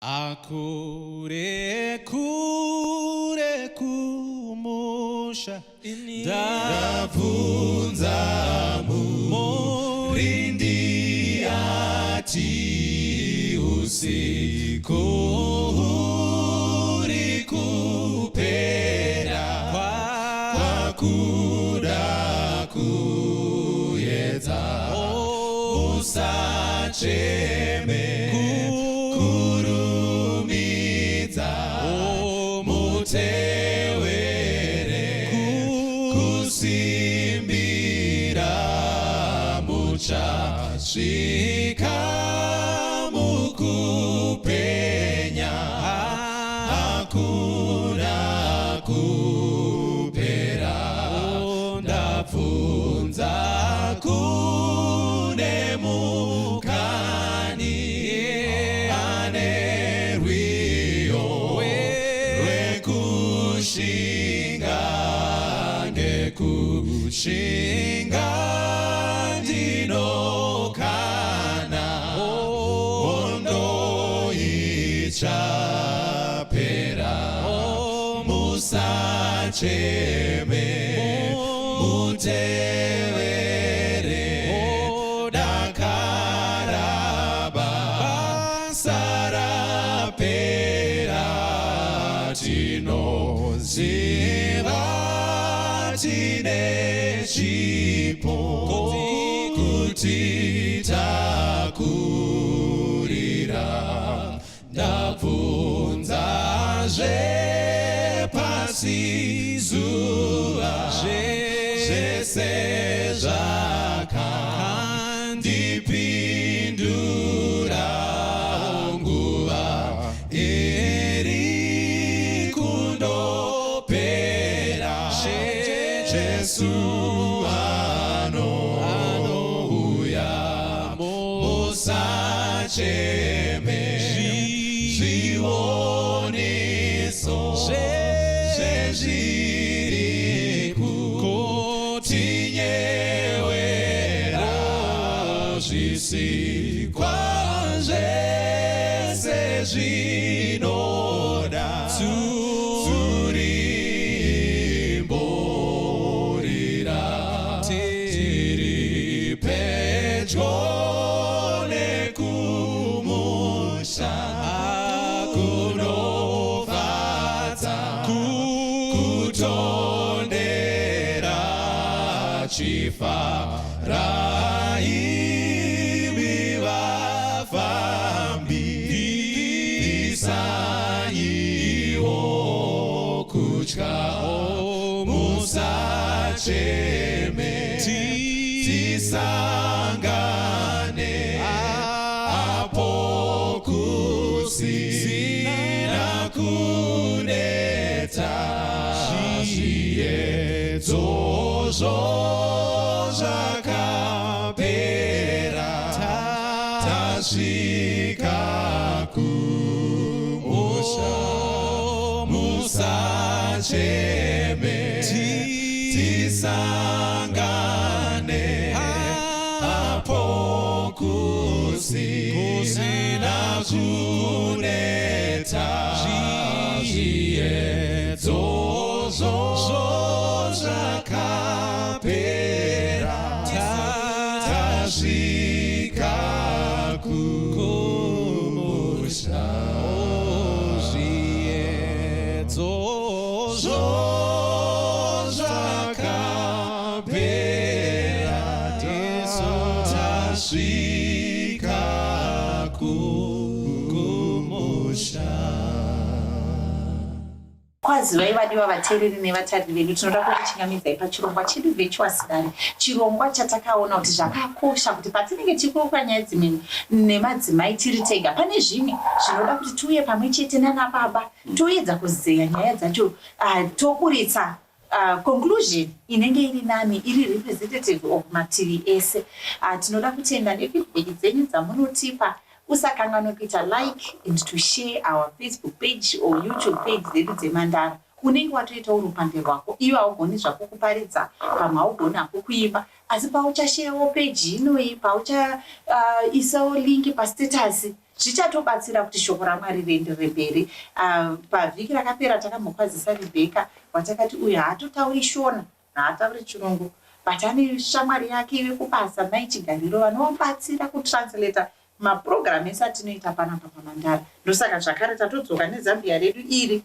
Akure kure kumusha ndabvunza murindi ati usiku huri kupera kwakuda kuedza usacheme kurumidza mutevere kusimbira muchasvika mukupenya hakuna kupera ndabvunza kune mukani ane rwiyo rwekushinga ngekushinga ndinokana hondo ichapera musacheme mutevere dakara basa rapera tinoziva tine chipo kuti takurira ndabvunzazve pasi zuva zvese zvakandipindura nguva iri kundopera Jesu anouya musacheme zvioniso zvezviri kutinyewera zvisikwa zvese zvinoda turimborira tiri pedyo nekumusha kunofadza kutondera chifarai vafambi isaiwo kutya musacheme tisangane apo kusina kuneta zviedzozvo zvakapera tasvika kumusha musacheme tisangane apo kusina kuneta zviedzozvo zvakapera tasvika kumusha zviedzozvo zvakapera tasvika kumusha. Kwazivai vadiwa vateereri nevatariri vedu, tinoda kukuchingamidzai pachirongwa chedu Virtuous dare, chirongwa chatakaona kuti zvakakosha kuti patinenge tichikurukura nyaya dzimwe nemadzimai tiri tega, pane zvimwe zvinoda kuti tiuye pamwe chete nana baba toedza kuzeya nyaya dzacho, toburitsa conclusion inenge iri nani, iri representative of mativi ese. Tinoda kutenda nefeedback dzenyu dzamunotipa. Usakanganwe kuita like and to share our Facebook page or YouTube page zedu dzeMandara. Unenge watoita urupande rwako, iwe haugoni zvako kuparidza, pamwe haugoni hako kuimba, asi pauchasharewo page inoyi, pauchaisawo link pastatus, zvichatobatsira kuti shoko raMwari rienderere mberi. Pavhiki rakapera takambokwazisa Rebheka watakati uyu haatotauri Shona, haatauri chirungu, but ane shamwari yake ive kubasa mai Chigariro vanobatsira kutranslata maprogramu ese atinoita panapa paMandara. Ndosaka zvakare tatodzoka neZambia redu iri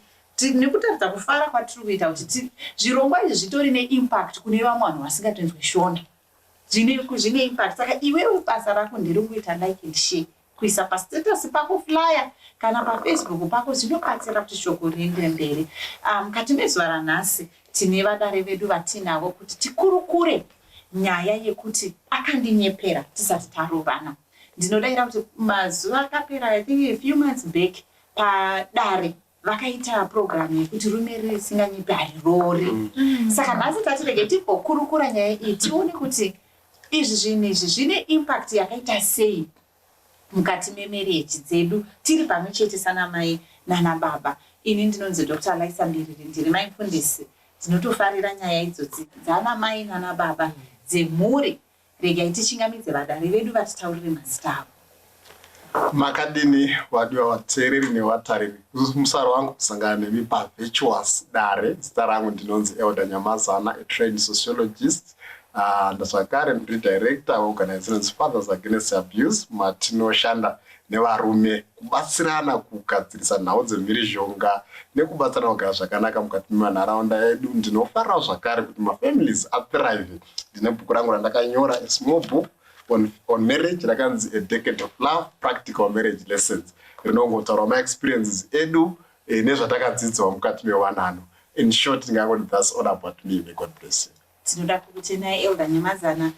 nekutaridza kufara kwatiri kuita kuti zvirongwa izvi zvitori neimpact kune vamwe vanhu vasingatonzwe Shona. Zvine impact. Saka iwewe basa rako ndiri kuita like and share, kuisa pastatus pako, flyer kana paFacebook pako, zvinobatsira kuti shoko riende mberi. Mukati mezuva ranhasi tine vadare vedu vatinavo kuti tikurukure nyaya yekuti akandinyepera tisati taroorana. Ndinodaira kuti mazuva akapera, I think a few months back, padare vakaita program yekuti rume risinganyepe harirori. Saka nhasi tatirege timbokurukura nyaya iyi tione kuti izvi zvinhu izvi zvine impact yakaita sei mukati memarriage dzedu tiri pamwe chete sana mai nana baba. Ini ndinonzi Dr. Laisa Mbiriri, ndiri mai mufundisi. Ndinotofarira nyaya idzodzi dzana mai nana baba dzemhuri. Regai tichingamidze vadare vedu vatitaurire mazita avo. Makadini wadiwa wateereri nevatariri. Musaro wangu kusangana nemi paVirtuous dare. Zita rangu ndinonzi Elder Nyamazana, a trained sociologist. Ndazvakare ndiri director weorganization Fathers Against Abuse, matinoshanda nevarume kubatsirana kugadzirisa nhau dzemhirizhonga nekubatsirana kugara zvakanaka mukati memanharaunda edu. Ndinofarira zvakare kuti mafamilies athrive. Ndine bhuku rangu randakanyora, a small book on marriage, rakanzi A Decade of Love, Practical Marriage Lessons. Rinongotaura maexperiences edu nezvatakadzidzwa mukati mewanano. In short, ndingangoti that's all about me. May God bless you. Tinoda kuti naye Elder Nyamazana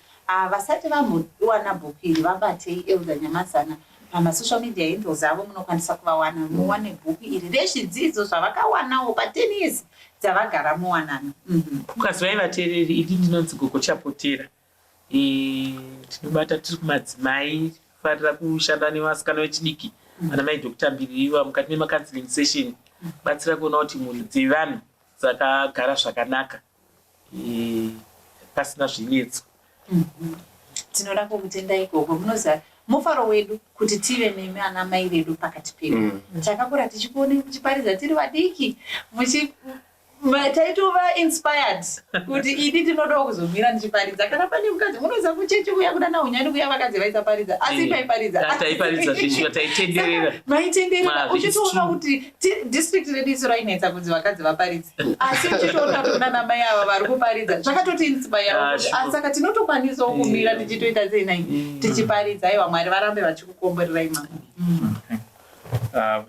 vasati vamuwana bhuku iri vabatei Elder Nyamazana pamasocial media handles avo, munokwanisa kuvawana muwane bhuku iri rezvidzidzo zvavakawanawo pa10 years dzavagara muwanano. Ukazwai vateereri, ini ndinonzi Gogo Chapotera. Tinobata tiri kumadzimai, kufarira kushanda nevasikana vechidiki vana mai Dr. Mbiririwa mukati memacounseling session, batsira kuona kuti mhuri dzevanhu dzakagara zvakanaka pasina zvinetso. Tinoda kukutendai Gogo. Munoziva mufaro wedu kuti tive nemi ana mai vedu pakati pedu. Takakura tichikuone kuchiparidza tiri vadiki, taitova inspired kuti ini tinoda kuzomira ndichiparidza. Kana pane mukadzi munoziva kuchechi kuya kudana unyani kuya vakadzi vaisaparidza, asi paiparidza. Taiparidza zvishwa, taitenderera. Maitenderera uchitoona kuti district redu isu rainetsa kuti vakadzi vaparidze. Asi uchitoona kuti nana mai ava vari kuparidza. Zvakatoti inspire. Saka tinotokwanisawo kumira tichitoita sei nai tichiparidza. Aiwa, Mwari varambe vachikukomborerai mama.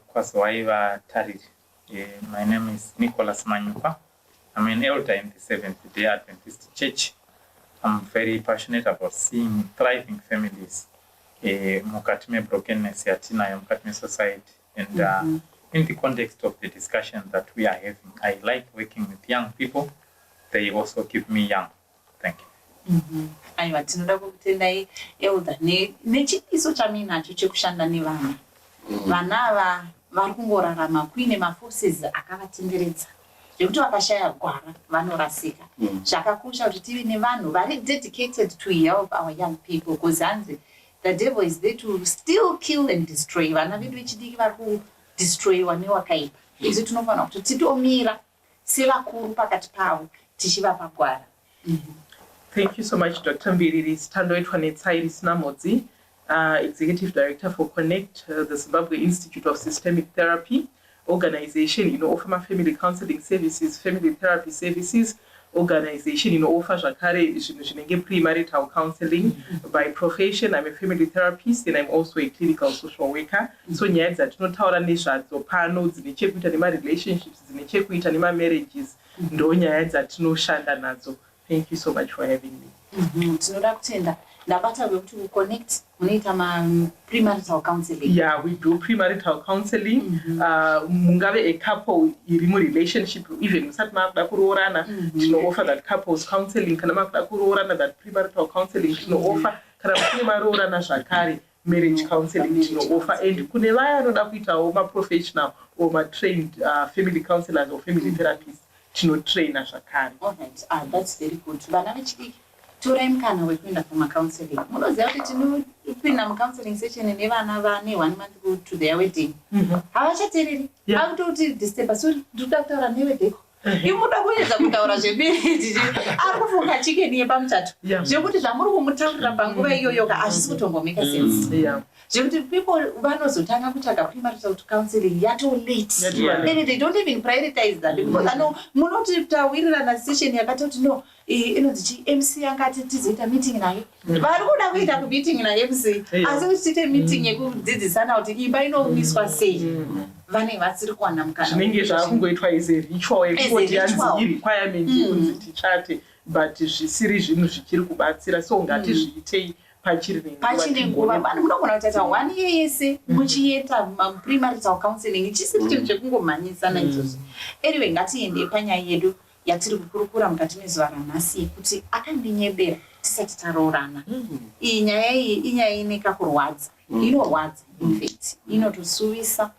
Kwazwai vatariri. My name is Nicholas Manyuka. I'm an elder in the Seventh-day Adventist Church. I'm very passionate about seeing thriving families mukati me brokenness yatinayo mukati me society. And in the context of the discussion that we are having, I like working with young people. They also keep me young. Thank you. Aiwa, tinoda kukutendai Elder nechipiso chaminacho chekushanda nevana. Vana ava vari kungorarama kuine maforces akavatenderedza zvekuti vakashaya gwara vanorasika. Zvakakosha kuti tive nevanhu vari dedicated to help our young people, because hanzi the devil is there to still kill and destroy. Vana vedu vechidiki vari kudestroyiwa newakaipa. Izvi tinofanira kuti titomira sevakuru pakati pavo tichivapa gwara. Thank you so much, Dr. Mbiriri. Standoitwa neTsairi Sinamodzi, Executive Director for Connect, the Zimbabwe Institute of Systemic Therapy organization, offer family counseling services, family therapy services, organization, offer zvakare zvinenge premarital counseling. By profession, I'm a family therapist and I'm also a clinical social worker. So nyaya dzatinotaura nezvadzo pano dzine chekuita nema-relationships, dzine chekuita nema-marriages, ndo nyaya dzatinoshanda nadzo. Thank you so much for having me. Tinoda kutenda ndabata kuti kuconnect munoita premarital counseling. Yeah, we do premarital counseling. Mungave a couple iri mu relationship, even musati makuda kuroorana, tino offer that couples counseling. Kana makuda kuroorana, that premarital counseling tino offer. Kana kune maroorana zvakare, marriage counseling tino offer. And kune vaya vanoda kuitawo ma-professional or ma-trained family counselors or family therapists tino trainer zvakare. All right, that's very good. Vana vechidiki torai mukana wekuenda kumacounseling. Munoziva kuti tinopinda mucounseling session nevana vane 1 month to their wedding. Havachateereri. Vakutoti December, so ndikuda kutaura newedding. Imuda kuedza kutaura zvebiriti ari kufunga chicken yepamuchato zvekuti zvamuri kumutaurira panguva iyoyo hazvisi kutombomeka sense zvekuti people vanozotanga kutsvaga premarital counseling yato late and they don't even prioritize that because munotitawirirana session yakati kuti no inonzi MC angati tizoita meeting naye vari kuda kuita kumeeting naMC asi kuti tiite meeting yekudzidzisana kuti imba inomiswa sei vane vasiri kuwana mukana zvinenge zvakungoitwa ize ritual yekuti yanzi requirement yekuti tichate but zvisiri zvinhu zvichiri kubatsira so ngati zviitei pachine nguva vanhu munogona kutaita 1 year yese muchienda premarital counseling chisiri chinhu chekungomhanyisana izvozvo. Anyway, ngatiende panyaya yedu yatiri kukurukura mukati mezuva ranhasi yekuti akandinyebera tisati taroorana. Iyi nyaya iyi inyaya ine kakurwadza, inorwadza infact, inotosuvisa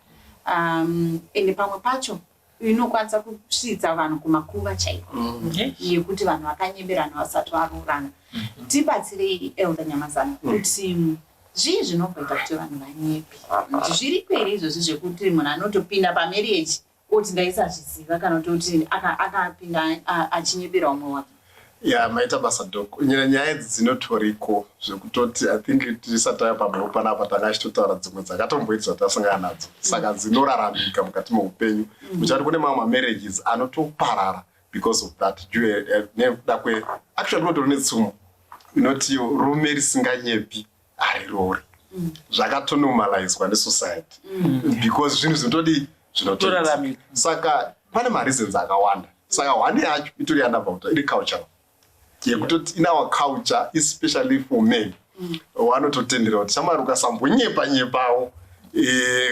ende pamwe pacho inokwanisa kusvidza vanhu kumakuva chaiko yekuti vanhu vakanyeberana vasati varoorana. Tibatsirei Elder Nyamazana kuti zvii zvinobvaita kuti vanhu vanyepe. Zviri kweri izvozvo zvekuti munhu anotopinda pamarriage oti ndaisazviziva kana kuti akapinda achinyebera umwe wake. Maita basa doko. Nyaya idzi dzinotoriko zvekutoti I think tisati tava pamwepo panapa takachitotaura dzimwe dzakatomboita zvatasangana nadzo. Saka dzinoraramika mukati meupenyu. Uchati kune mamwe marriages anotoparara because of that. Actually kunotori netsumo inoti rume risinganyepi harirori. Zvakatonормalizwa nesociety. Because zvinhu zvinotodi zvinotoraramika. Saka pane mareasons akawanda. Saka one yacho itori yandabva iri cultural. Yekutoti in our culture, especially for men, vanototendera kuti shamwari ukasambonyepa-nyepawo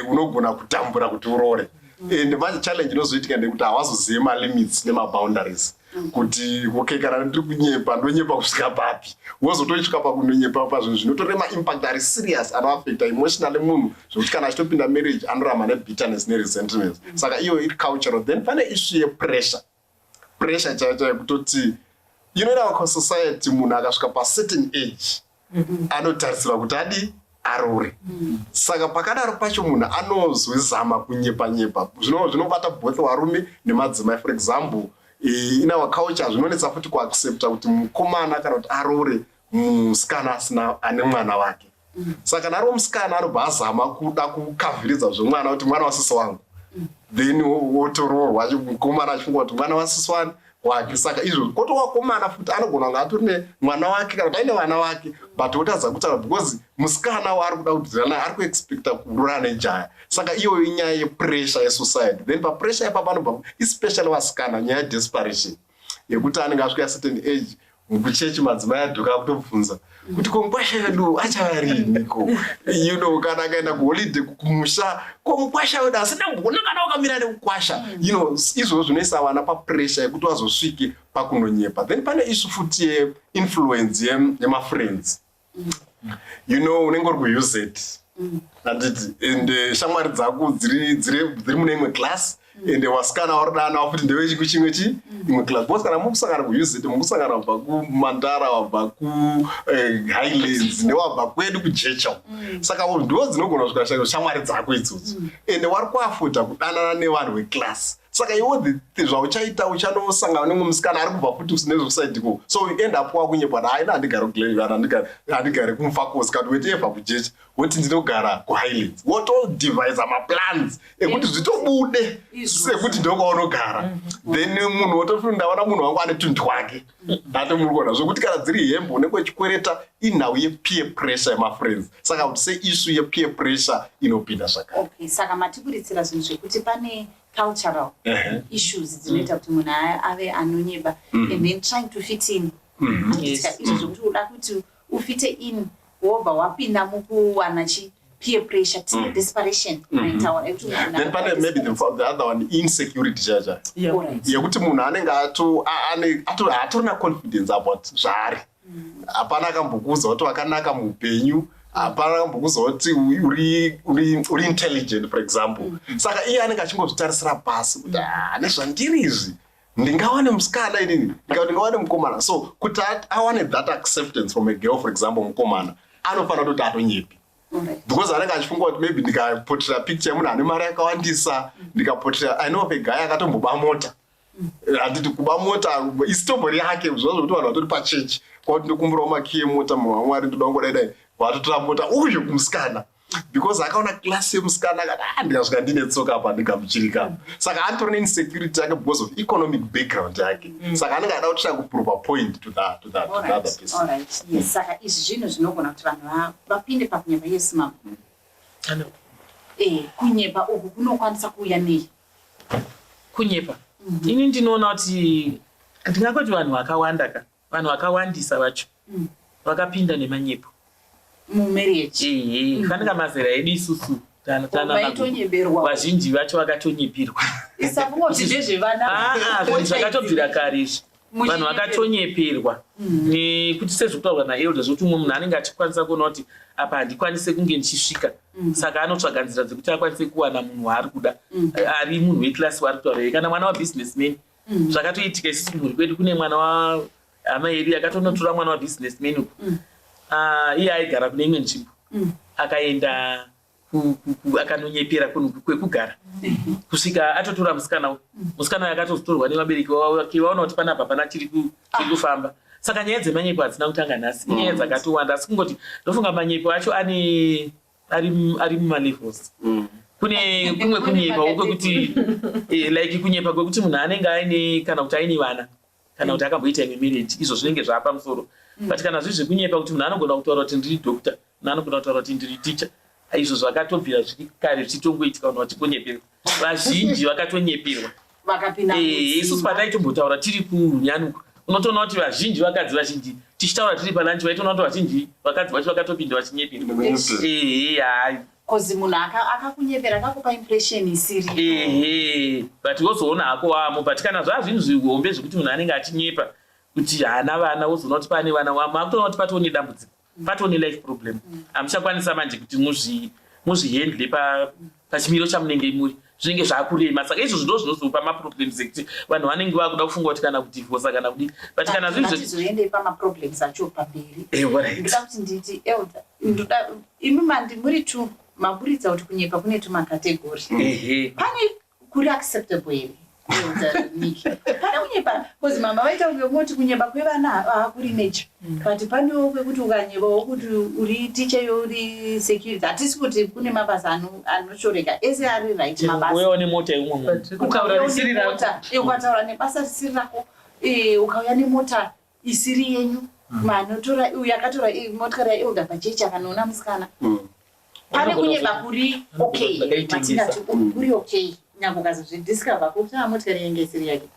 unogona kutambura kuti urore. And manje challenge inozoitika ndekuti havazozive malimits nemaboundaries. Kuti okay, kana ndiri kunyepa ndonyepa kusvika papi, wozotosvika pakunonyepa pazvinhu zvinotore ma-impact ari serious anoaffecta emotionally munhu zvokuti kana achitopinda marriage anorama nebitterness neresentment. Saka iyo iri cultural. Then pane issue yepressure chaicho yekutoti in our society munhu akasvika pacertain age anotarisirwa kuti adi arore. Saka pakadaro pacho munhu anozozama kunyepa-nyepa zvinobata both varume nemadzimai. For example, in our culture zvinonetsa futi kuaccepta kuti mukomana kana kuti arore musikana asina ane mwana wake. Saka naro musikana anobva azama kuda kukavhiridza zvomwana kuti mwana wasisi wangu, then wotoroorwa mukomana achifunga kuti mwana wasisi wake. Saka izvo kotowakomana futi anogona kunge atori nemwana wake kana kuti aine vana vake but wotadza kutaura because musikana waari kuda kudzirana ari kuexpecta kurora nejaya. Saka iyoyo inyaya yepressure yesociety. Then papressure ipapo panobva especially vasikana nyaya yedesperation yekuti anenge asvika certain age mukuchechi madzimai adhoka kutobvunza kuti komukwasha wedu achava riniko, kana akaenda kuholiday kumusha komukwasha wedu asi ndambona kana wakamira nekukwasha. Izvozvo zvinoisa vana papressure yekuti vazosvike pakunonyepa. Then pane issue futi yeinfluence yemafriends. Unenge uri kuuse it handiti ende shamwari dzako dziri mune imwe class ende wasikana warodana wafuti ndewechiko chimwe imwe class. Because kana mukusangana kuuse it mukusangana wabva kuMandara, wabva kuHighlands newabva kwedu kuJecha. Saka ndo dzinogona kusvika shamwari dzako idzodzo ende wari kuafuta kudanana nevanhu veclass. Saka iwo zvauchaita uchanosangana nemwe musikana ari kubva futi nezvekusaitikwo, so you end up wakunyepa haina handigari kuGlenville, handigari kuMufakos kana wetevha kuJecha, woti ndinogara kuHighlands. Wotodevisa maplans ekuti zvitobude sekuti ndokwaunogara. Then munhu wototi ndaona munhu wangu ane tuntu wake hati muri kuona zvokuti kana dziri hembo nekwechikwereta inhau yepeer pressure yemafriends. Saka kuti seissue yepeer pressure inopinda zvakare. Okay, saka matiburitsira zvinhu zvekuti pane cultural issues dzinoita kuti munhu ave anonyeba and then trying to fit in. Izvo zvokuti uda kuti ufite in wobva wapinda mukuwana peer pressure, desperation. Then pane maybe the other one, insecurity chacha. Yekuti munhu anenge hatorina confidence about zvaari. Hapana akambokuudza kuti wakanaka muupenyu, hapana akambokuudza kuti uri intelligent, for example. Saka iye anenge achingozvitarisira pasi kuti nezvandiri izvi ndingawane musikana inini ndingawane mukomana. So kuti awane that acceptance from a girl, for example, mukomana anofanira kuti atonyepi, because anenge achifunga kuti maybe ndikapotera picture yemunhu ane mari yakawandisa, ndikapotera I know of a guy akatomboba mota, handiti kuba mota isitombo yake zvozvo kuti vanhu vatori pachechi kwati ndikumburawo maki emota, munhu wamwari ndoda kungodaidai watotora mota uyu kumusikana, because akaona klasi yemusikana akati ndikasvika ndine tsoka apa ndikamuchirika. Saka atori neinsecurity yake because of economic background yake. Saka anenge ada kuti kuprova point to the other person. Alright. Yes, saka izvi zvinhu zvinogona kuti vanhu vapinde pakunyepa. Yes, mama. Hello. Kunyepa uku kunokwanisa kuuya nei? Kunyepa. Ini ndinoona kuti ndingangoti vanhu vakawandisa vacho vakapinda nemanyepo mumarriage. Fanira mazera edu isusu vazhinji vacho vakatonyepirwa. Zvinhu zvakatobvira kare izvi. Vanhu vakatonyeperwa nekuti sezvokutaurwa naElders kuti umwe munhu anenge achikwanisa kuona kuti apa handikwanise kunge ndichisvika, saka anotsvaga nzira dzekuti akwanise kuwana munhu waari kuda, ari munhu weklasi waari kutaura. Kana mwana wabusinessman zvakatoitika isusu kumhuri kwedu, kune mwana wahama yedu akatonotora mwana wabusinessman uku, iye aigara kune imwe nzvimbo, akaenda akanonyepera kwekugara kusvika atotora musikana akatozotorwa nevabereki vake, vaona kuti panapa pana chiri kufamba. Saka nyaya dzemanyepo hadzina kutanga nhasi, inyaya dzakatowanda, asi kungoti ndofunga manyepo acho ari mumalevels. Kune kumwe kunyepa kwekuti like kunyepa kwekuti munhu anenge aine kana kuti aine vana kana kuti akamboita imwe marriage, izvo zvinenge zvapamusoro. But kana zvizvi kunyepa kuti munhu anogona kutaura kuti ndiri doctor, munhu anogona kutaura kuti ndiri teacher, izvo zvakatobvira zvikare zvichitongoitika vanhu vachitonyeperwa. Vazhinji vakatonyeperwa. Isusu pataitombotaura tiri kunyanuka, unotoona kuti vazhinji vakadzi vazhinji tichitaura tiri palanchi vaitoona kuti vazhinji vakadzi vacho vakatopinda vachinyeperwa. Kozi munhu akakunyepera akakupa impression isiri. But wozoona hako wamo, but kana zvazvinhu zvihombe zvekuti munhu anenge achinyepa kuti haana vana, wozoona kuti pane vana wamo, akutoona kuti patone dambudziko, patone life problem. Hamuchakwanisa manje kuti muzvihendle pachimiro chamunenge muri, zvinenge zvakurema. Saka izvo ndo zvinozopa maproblems ekuti vanhu vanenge vakuda kufunga kuti kana kudivorce kana kudi. But kana zvizoende pamaproblems acho pamberi. Ndoda kuti nditi Elder, imi mandi muri tu maburitsa kuti kunyepa kune tumakategori. Pane kuri acceptable here. Kana kunyepa, kozi mama vaita kunge moti kunyepa kwevana hakuri major. But panewo kwekuti ukanyepawo kuti uri teacher uri security, hatisi kuti kune mabasa anoshoreka ese ari right mabasa. Wewe une mota imwe munhu. Ukauya nemota, ukataura nebasa risiri rako, ukauya nemota isiri yenyu, manotora uyu akatora motikari yaElder pachechi akanoona musikana. Pane kunyepa kuri okay, matingati kuri okay. Nyangokazi zvidiscover kuti motikari yenge isiri yake.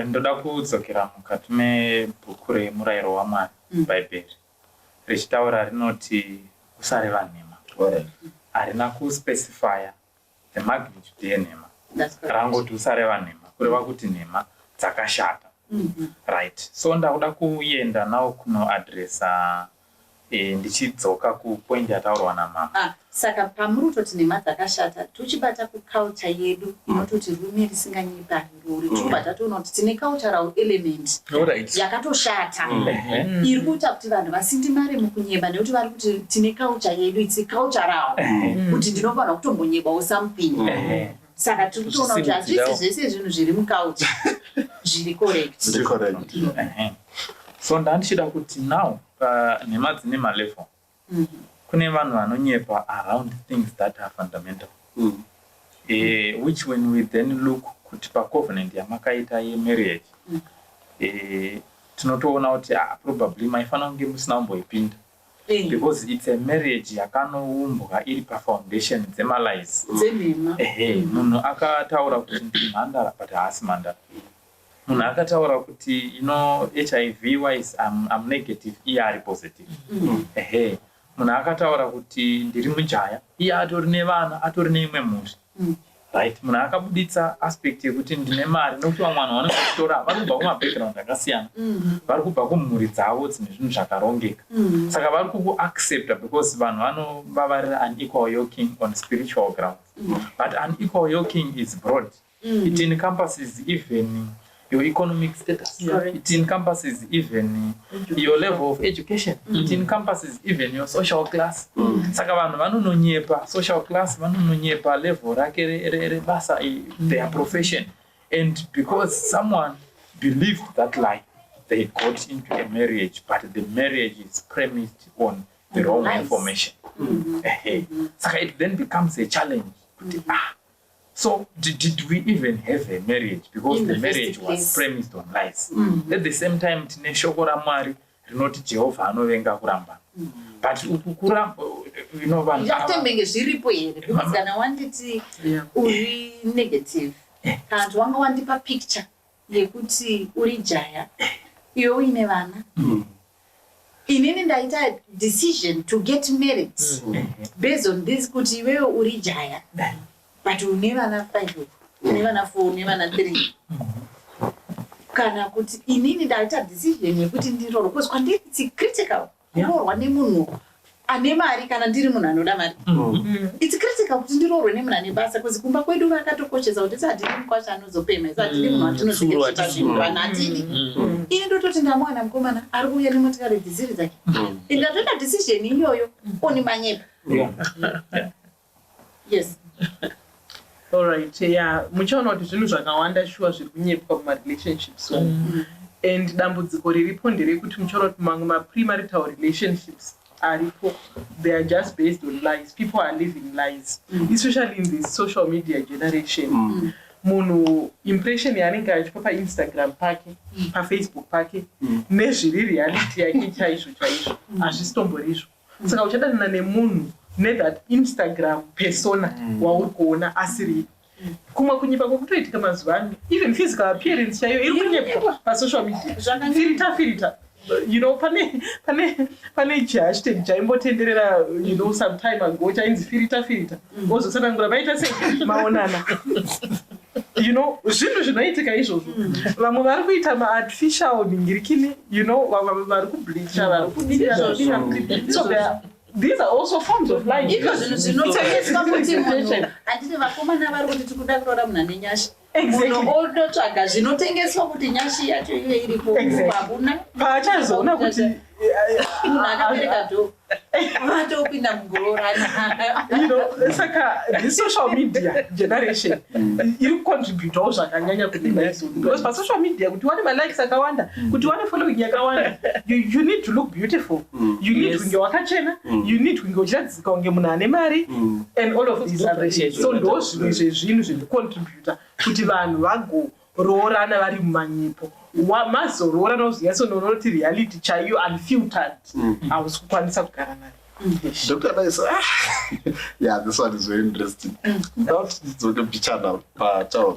Ndoda kudzokera mukati mebhuku remurayiro waMwari bhaibheri richitaura rinoti usareva nhema. Harina kuspecifya the magnitude yenhema, rangoti usareva nhema, kureva kuti nhema dzakashata. Right. So ndakuda kuenda nawo kunoadresa ndichidzoka kupoint yataurwa namama. Saka pamuri kutoti nhema dzakashata, tuchibata kuculture yedu inototi rume risinganyepariri, tichibata toona kuti tine cultural element yakatoshata iri kuita kuti vanhu vasindi mari mukunyeba, nekuti vari kuti tine culture yedu, it's cultural kuti ndinofanira kutombonyebawo something. Saka tiri kutoona kuti hazvisi zvese zvinhu zviri muculture zviri correct. So ndandichida kuti now nhema dzine malevel. Kune vanhu vanonyepa around things that are fundamental, which when we then look kuti pacovenant yamakaita yemarriage, tinotoona kuti probably maifanira kunge musina kumboipinda, because it's a marriage yakanoumbwa iri pafoundation dzemalies. Munhu akataura kuti ndiri mandara but haasi mandara. Munhu akataura kuti HIV wise I'm negative, iye ari positive. Munhu akataura kuti ndiri mujaya, iye atori nevana, atori neimwe mhuri. Right. Munhu akabuditsa aspect yekuti ndine mari, nokuti vamwe vanhu vanotora vanobva kumabackground akasiyana, vari kubva kumhuri dzavo dzine zvinhu zvakarongeka. Saka vari kuaccepta because vanhu vanova vari unequal yoking on spiritual grounds. But unequal yoking is broad. It encompasses even your economic status. Correct. It encompasses even your level of education. It encompasses even your social class. Saka vanhu vanononyepa social class, vanononyepa level rake rebasa, their profession. And because someone believed that lie, they got into a marriage, but the marriage is premised on the wrong information. Saka it then becomes a challenge. So did we even have a marriage? Because In the the marriage first was place. premised on lies. At the same time, tine shoko ramwari rinoti Jehovah anovenga kuramba. But kuramba, you know, Zvakutembenge zviripo here because kana wanditi uri negative kana kuti wanga wandipa picture yekuti uri jaya iwe uine vana inini ndaita decision to get married based on this kuti iwewe uri jaya but une vana 5 une vana 4 une vana 3 kana kuti inini ndaita decision yekuti ndiroro because kwanditi critical kurorwa nemunhu ane mari kana ndiri munhu anoda mari it's critical kuti ndirorwe nemunhu ane basa because kumba kwedu vakatokoshesa kuti hatiri mukwasha anozopema isu hatiri munhu watinozviketa zvinhu vanhu hatidi ini ndototi ndamwana mukomana ari kuuya nemotikari dhiziri dzake ndatoita decision iyoyo oni manyepa yes. Alright, muchaona kuti zvinhu zvakawanda shuwa zviri kunyepwa mumarelationships and dambudziko riripo nderekuti muchaona kuti mamwe ma-premarital relationships aripo, they are just based on lies. People are living lies, especially in this social media generation. Munhu impression yaanenge achipa paInstagram pake, paFacebook pake, nezviri reality yake chaizvo chaizvo hazvisitomborizvo. Saka uchadanana nemunhu that Instagram persona wauri kuona asiri kumwe kunyepa kwekutoitika mazuva ano, even physical appearance chaiyo iri kunyepa pasocial media. Filter. You know, pane hashtag chaimbotenderera, you know, some time ago chainzi filter. Wozosangura vaita sei maonana. You know, zvinhu zvinoitika izvozvo. Vamwe vari kuita ma-artificial ningirikini, you know, vari kubleacha, vari kudira. So these are also forms of lying. Iko zvinhu zvinotengeswa kuti munhu handiti vakomana vari kuti tikuda kuroora munhu ane nyashi. Munhu ototsvaga zvinotengeswa kuti nyashi yacho ive iripo hakuna. Paachazoona kuti munhu akabereka dho vatopinda mugororana. You know, saka this social media generation iri kucontributawo zvakanyanya kuti lies. Because pasocial media kuti wane malikes akawanda, kuti wane following yakawanda, you need to look beautiful. You need kunge wakachena, you need kunge uchiratidzika kunge munhu ane mari, and all of these other shit. So ndo zvinhu zviri contributor kuti vanhu vagoroorana vari mumanyepo. Mazoroora noziva sononoti reality chaiyo unfiltered hausi kukwanisa kugara nayo. Dr. Nice, yeah, this one is very interesting. Not to picture now,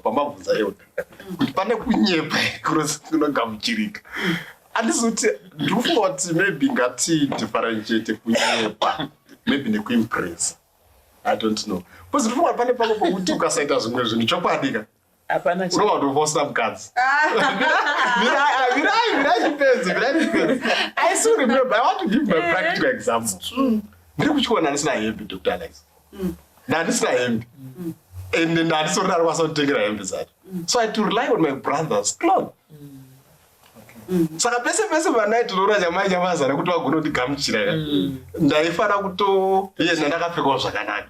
pamabvunza eyo. Kuti pane kunyepa kunogamuchirika. Andizoti ndikufunga kuti maybe ngati differentiate kunyepa, maybe nekuimpress. I don't know. Because ndikufunga pane pamwe pokuti ukasaita zvimwe zvinhu chokwadika. Apana chipo. Unowa kuposta mukadzi. Virai depends. I still remember, I want to give my practical example. Ndiri kuchikona ndisina hembe, Dr. Alex. Ndandisina hembe. And ndandisona ari kwasotengera hembe dzacho. So I had to rely on my brother's clothes. Saka pese vana tinoona nyamazana kuti vagona kundigamuchira. Ndaifana kutoenda ndakapfekawo zvakanaka.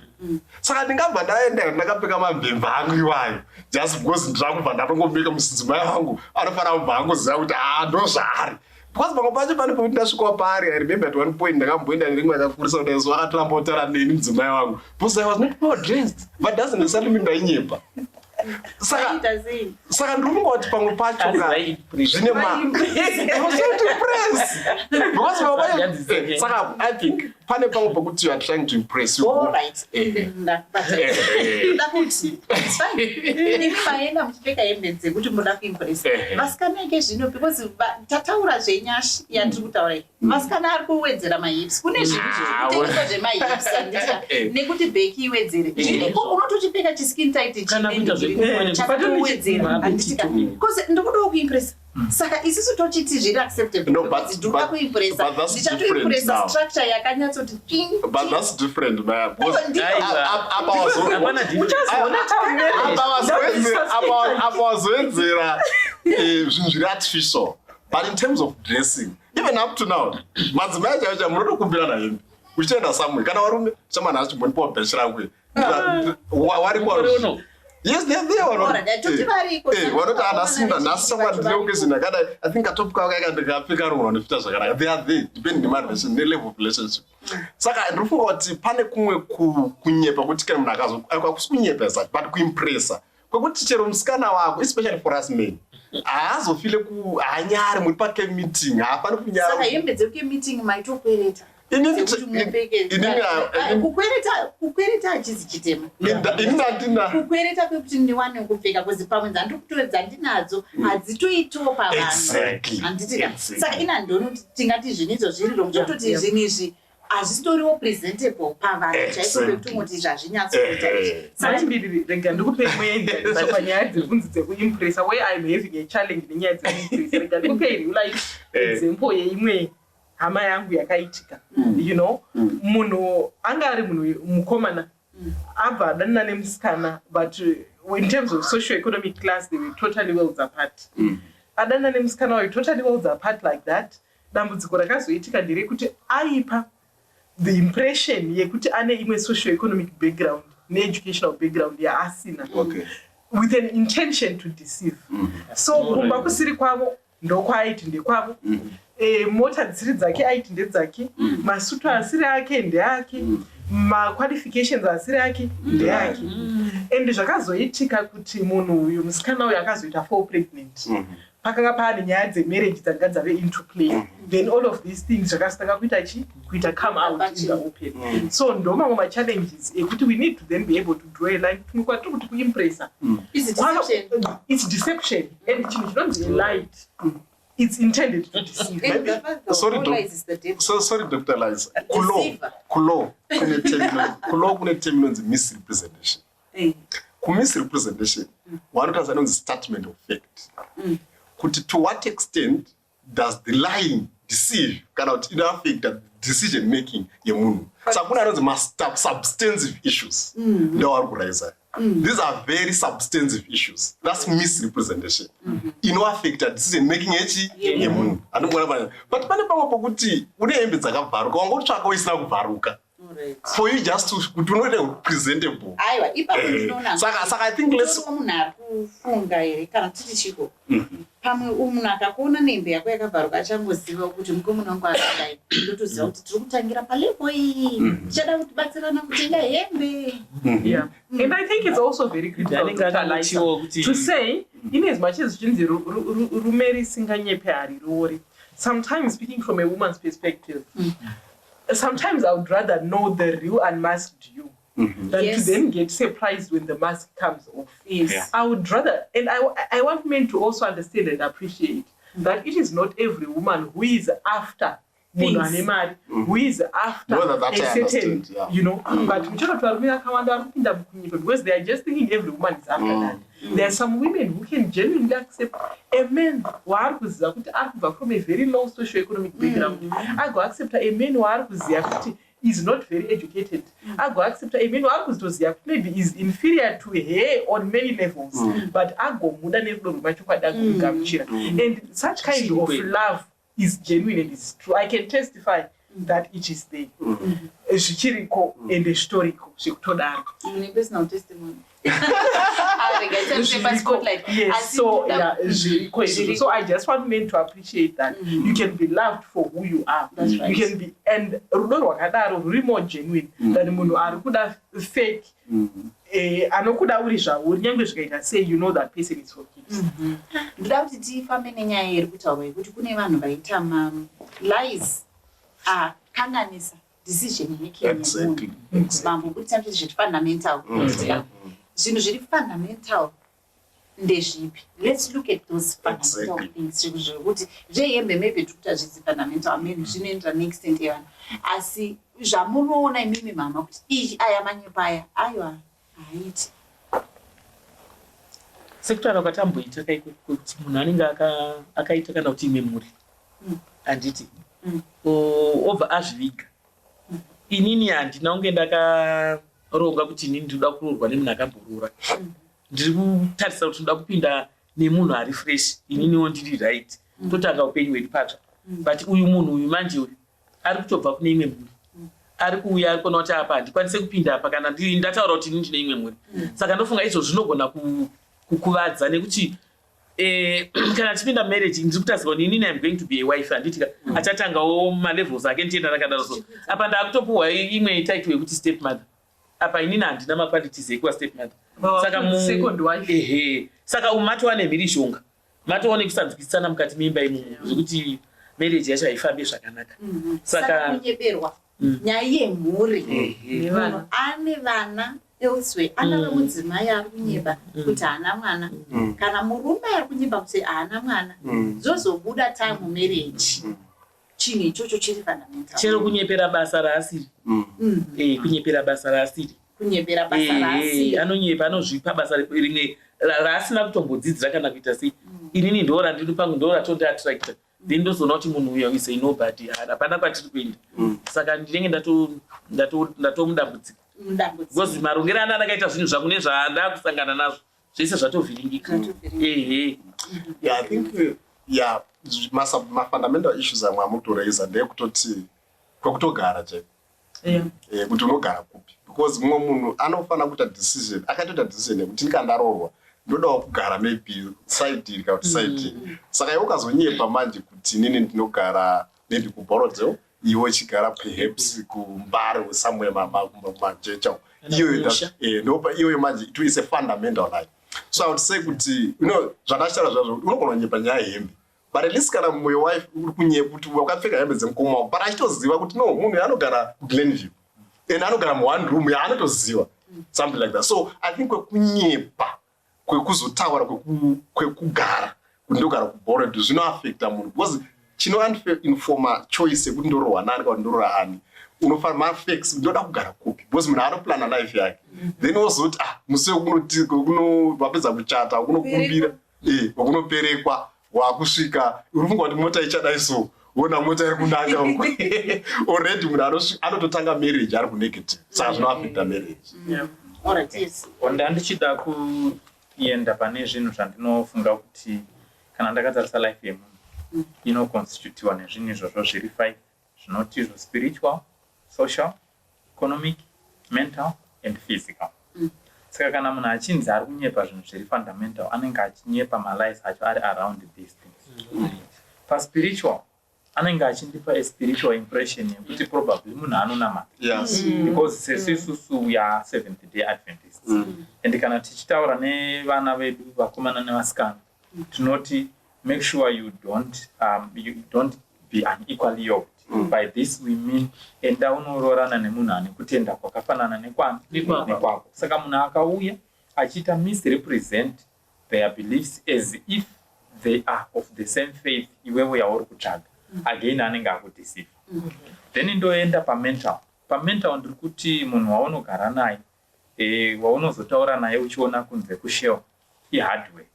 Saka ndingabva ndaenda ndakapfeka mambemba angu iwayo. Just because ndakubva ndatongomeka mudzimai wangu anofana kubva angoziva kuti ndozvaari. Because pamwe pacho pane pekuti ndasvika pari, I remember at one point ndakamboenda nerimwe akakurisa kuti isu akatora mbotaura neni mudzimai wangu. Because I was not well dressed, but doesn't necessarily mean ndainyepa. Saka ndikufunga kuti pamwe pacho zvine because saka I think pane pamwe pekuti you are trying to impress you. All right. Ndakuti ini maenda muchipfeka hembe dzekuti munoda kuimpresa. Vasikana ike zvino because tataura zvenyashi yandiri kutaura iyi. Vasikana ari kuwedzera mahips. Kune zvinhu zvinotengeswa zvemahips andita nekuti bheki iwedzere. Zviriko unotochipfeka chiskin tight chakawedzera anditika. Because ndikuda kuimpresa. Saka isusu tochiti zviri acceptable. No, but ndichatoimpresa structure yakanyatsoti twing. But that's different, man. Apa wazowedzera zvinhu zviri artificial. But in terms of dressing, even up to now, madzimai chaicho munotokumbirana hembe uchienda somewhere. Kana varume chamana achimbonipawo bhechi rangu wari kwaruno. Yes, they are there. Vanoti anasinda nhasi chakwandine occasion yakadai. I think atopuka wakaika ndikapfeka rumwe vanofita zvakanaka. They are there depending nemarelation nelevel of relationship. Saka ndinofunga kuti pane kumwe kunyepa kuti kana munhu akazoakwa kusi kunyepa zvacho but kuimpressa kwekuti chero musikana wako especially for us men haazofile hanyari muri pake meeting haafani kunyara. Saka hembe dzekuke meeting maitokwereta. Kukwereta hachizi chitema. Kukwereta kwekuti ndiwane kupfeka kwezi pamwe dzandikutoredza ndinadzo hadzitoitawo pavanhu. Handitika. Saka ina ndoni tingati zvinizvo zviri romutoti zvinizvi hazvitoriwo presentable pavanhu chaiko pekuti moti zvazvinyatsoita. Saimbiri rega ndikupe imwe panyaya dziri kunzi dzekuimpressa where I'm having a challenge nenyaya dzekuimpressa. Rega ndikupe real life example yeimwe hama yangu yakaitika. You know, munhu anga ari munhu mukomana abva adanana nemusikana but in terms of socio-economic class they were totally worlds apart. Adanana nemusikana were totally worlds apart like that. Dambudziko rakazoitika nderekuti aipa the impression yekuti ane imwe socio-economic background ne-educational background yaasina with an intention to deceive. So kumba kusiri kwavo ndokwaiti ndekwavo. Mota dzisiri dzake aiti ndedzake, masutu asiri ake ndeake, ma-qualifications asiri ake ndeake. And zvakazoitika kuti munhu uyu musikana uyu akazoita fall pregnant. Pakanga pane nyaya dzemarriage dzanga dzave into play. Then all of these things zvakasitanga kuita come out in the open. So ndoma ma-challenges ekuti we need to then be able to draw a line. Tumikwa kuti kuimpressa. It's deception. And chinhu chinonzi a light. It's intended to deceive. Sorry, Dr. Liza. Kulo kune terminal misrepresentation. Misrepresentation, one does a statement of fact. To what extent does the lying deceive? Cannot affect the decision making. So must have substantive issues. These are very substantive issues. That's misrepresentation. In what affect the decision making but for you just to do not presentable. So I think let's pamwe umunhu akakuona nembe yako yakabvaruka achangoziva kuti mukomana wangu akadai ndotoziva kuti tiri kutangira palepo iyi tichada kutibatsirana kutenga hembe. And I think it's also very critical to say in as much as zvinzi rume risinganyepe harirori, sometimes speaking from a woman's perspective, sometimes I would rather know the real unmasked you than to then get surprised when the mask comes off. I would rather, and I want men to also understand and appreciate that it is not every woman who is after things, who is after a certain, you know, but because they are just thinking every woman is after that. There are some women who can genuinely accept a man who are from a very low socio-economic background. I go accept a man who is not very educated. I go accept a man who maybe is inferior to her on many levels. But I go and such kind of love is genuine and is true. I can testify that it is there. And historical. Personal testimony. Yes, so so I just want men to appreciate that you can be loved for who you are. That's right. You can be, and really more genuine than munhu ari kuda fake. Anokuda uri zvauri nyange zvikaita sei, you know that person is for keeps. Ndoda kuti tifambe nenyaya iri kutaurwa yekuti kune vanhu vaita lies kanganisa decision making yemunhu. Mambo kuti something zviri fundamental. Zvinhu zviri fundamental ndezvipi? Let's look at those fundamental things. Zvekuti zvehembe maybe tikuta zvidzi fundamental maybe zvinoendera neextent yevanhu, asi zvamunoona imimi mama kuti izvi aya manyepa aya aiwa haiti. Sekutara kwatamboita kuti munhu anenge akaita kana kuti imwe mhuri handiti obva azviviga. Inini handina kunge ndakaronga kuti inini ndinoda kuroorwa nemunhu akamborora. Ndiri kutarisa kuti ndoda kupinda nemunhu ari fresh, ininiwo ndiri right, totanga upenyu hwedu patsva. But uyu munhu uyu manje uyu ari kutobva kune imwe mhuri, ari kuuya ari kuona kuti apa handikwanise kupinda apa kana ndataura kuti ini ndine imwe mhuri. Saka ndofunga izvo zvinogona kukuvadza nekuti kana tichipinda marriage ndiri kutarisirwa kuti inini I'm going to be a wife, handiti achatangawo malevels ake ndichienda rakadaro so. Apa ndakutopuhwa imwe title yekuti step mother. Apa inini handina maqualities ekuva step mother. Saka second wife. Saka matova nemhirishonga, matova nekusanzwisisana mukati meimba imomo zvekuti marriage yacho haifambi zvakanaka. Saka kunyeberwa nyaya yemhuri, munhu ane vana elsewhere, ana mudzimai ari kunyeba kuti haana mwana, kana murume ari kunyeba kuti haana mwana, zozobuda time marriage. Chinhu ichocho chiri fundamental. Chero kunyepera basa raasiri. Kunyepera basa raasiri. Kunyepera basa raasiri. Anonyepa, anozvipa basa rimwe raasina kutombodzidzira kana kuita sei. Inini ndo randiri pangu ndo ratonda attractor. Then ndozoona kuti munhu uyo is a nobody, hapana kwatiri kuenda. Saka ndinenge ndatomudambudziko. Because marongero ana akaita zvinhu zvangu nezvaanda kusangana nazvo zvese zvatovhiringika. Yeah, I think fundamental issues amwe amutoraisa ndeyekutoti kwekutogara chaiko. Kuti unogara kupi. Because mumwe munhu anofanira kuita decision, akatoita decision yekuti ndikandaroorwa ndodawo kugara maybe side iri kana kuti side iri. Saka iwe ukazonyepa manje kuti inini ndinogara maybe kuBorodeo, iwe chigara perhaps kuMbare or somewhere majecha. Iyo manje it is a fundamental life. So I would say kuti zvakashara zvazvo unogona kunyepa nyaya yehembe. But at least kana mumwe wife uri kunyepa kuti wakapfeka hembe dzemukoma wako, but achitoziva kuti no, munhu anogara kuGlenview and anogara mu1 room yaanotoziva something like that. So I think kwekunyepa kwekuzotaura kwekugara kuti ndogara kuBorodeo zvinoaffecta munhu because chinoinforma choice yekuti ndorohwa nani kana ndorohwa hani. Unofanira mafix ndoda kugara kupi because munhu anoplana life yake. Then wozoti musi wapedza kuchata kunokumbira wakunoperekwa wakusvika uri funga kuti mota ichadai so wona mota iri kunaka uko already munhu anototanga marriage ari kunegative. Saka zvinoaffecta marriage. Onda ndichida kuenda pane zvinhu zvandinofunga kuti kana ndakatarisa life yemunhu inoconstitutiwa nezvinhu izvozvo zviri 5 zvinoti izvo spiritual, social, economic, mental and physical. Saka kana munhu achinzi ari kunyepa zvinhu zviri fundamental, anenge achinyepa malives acho ari around these things. Paspiritual anenge achindipa a spiritual impression yekuti probably munhu anonamata. Because sesu isusu we are Seventh Day Adventists. And kana tichitaura nevana vedu vakomana nevasikana tinoti make sure you don't be unequally yoked. By this we mean enda unoroorana nemunhu ane kutenda kwakafanana nekwako. Saka munhu akauya achiita misrepresent their beliefs as if they are of the same faith iwewe yauri kutsvaga, again anenge akudeceive. Then ndoenda pamental ndiri kuti munhu waunogara naye waunozotaura naye uchiona kunze kushell ihardware.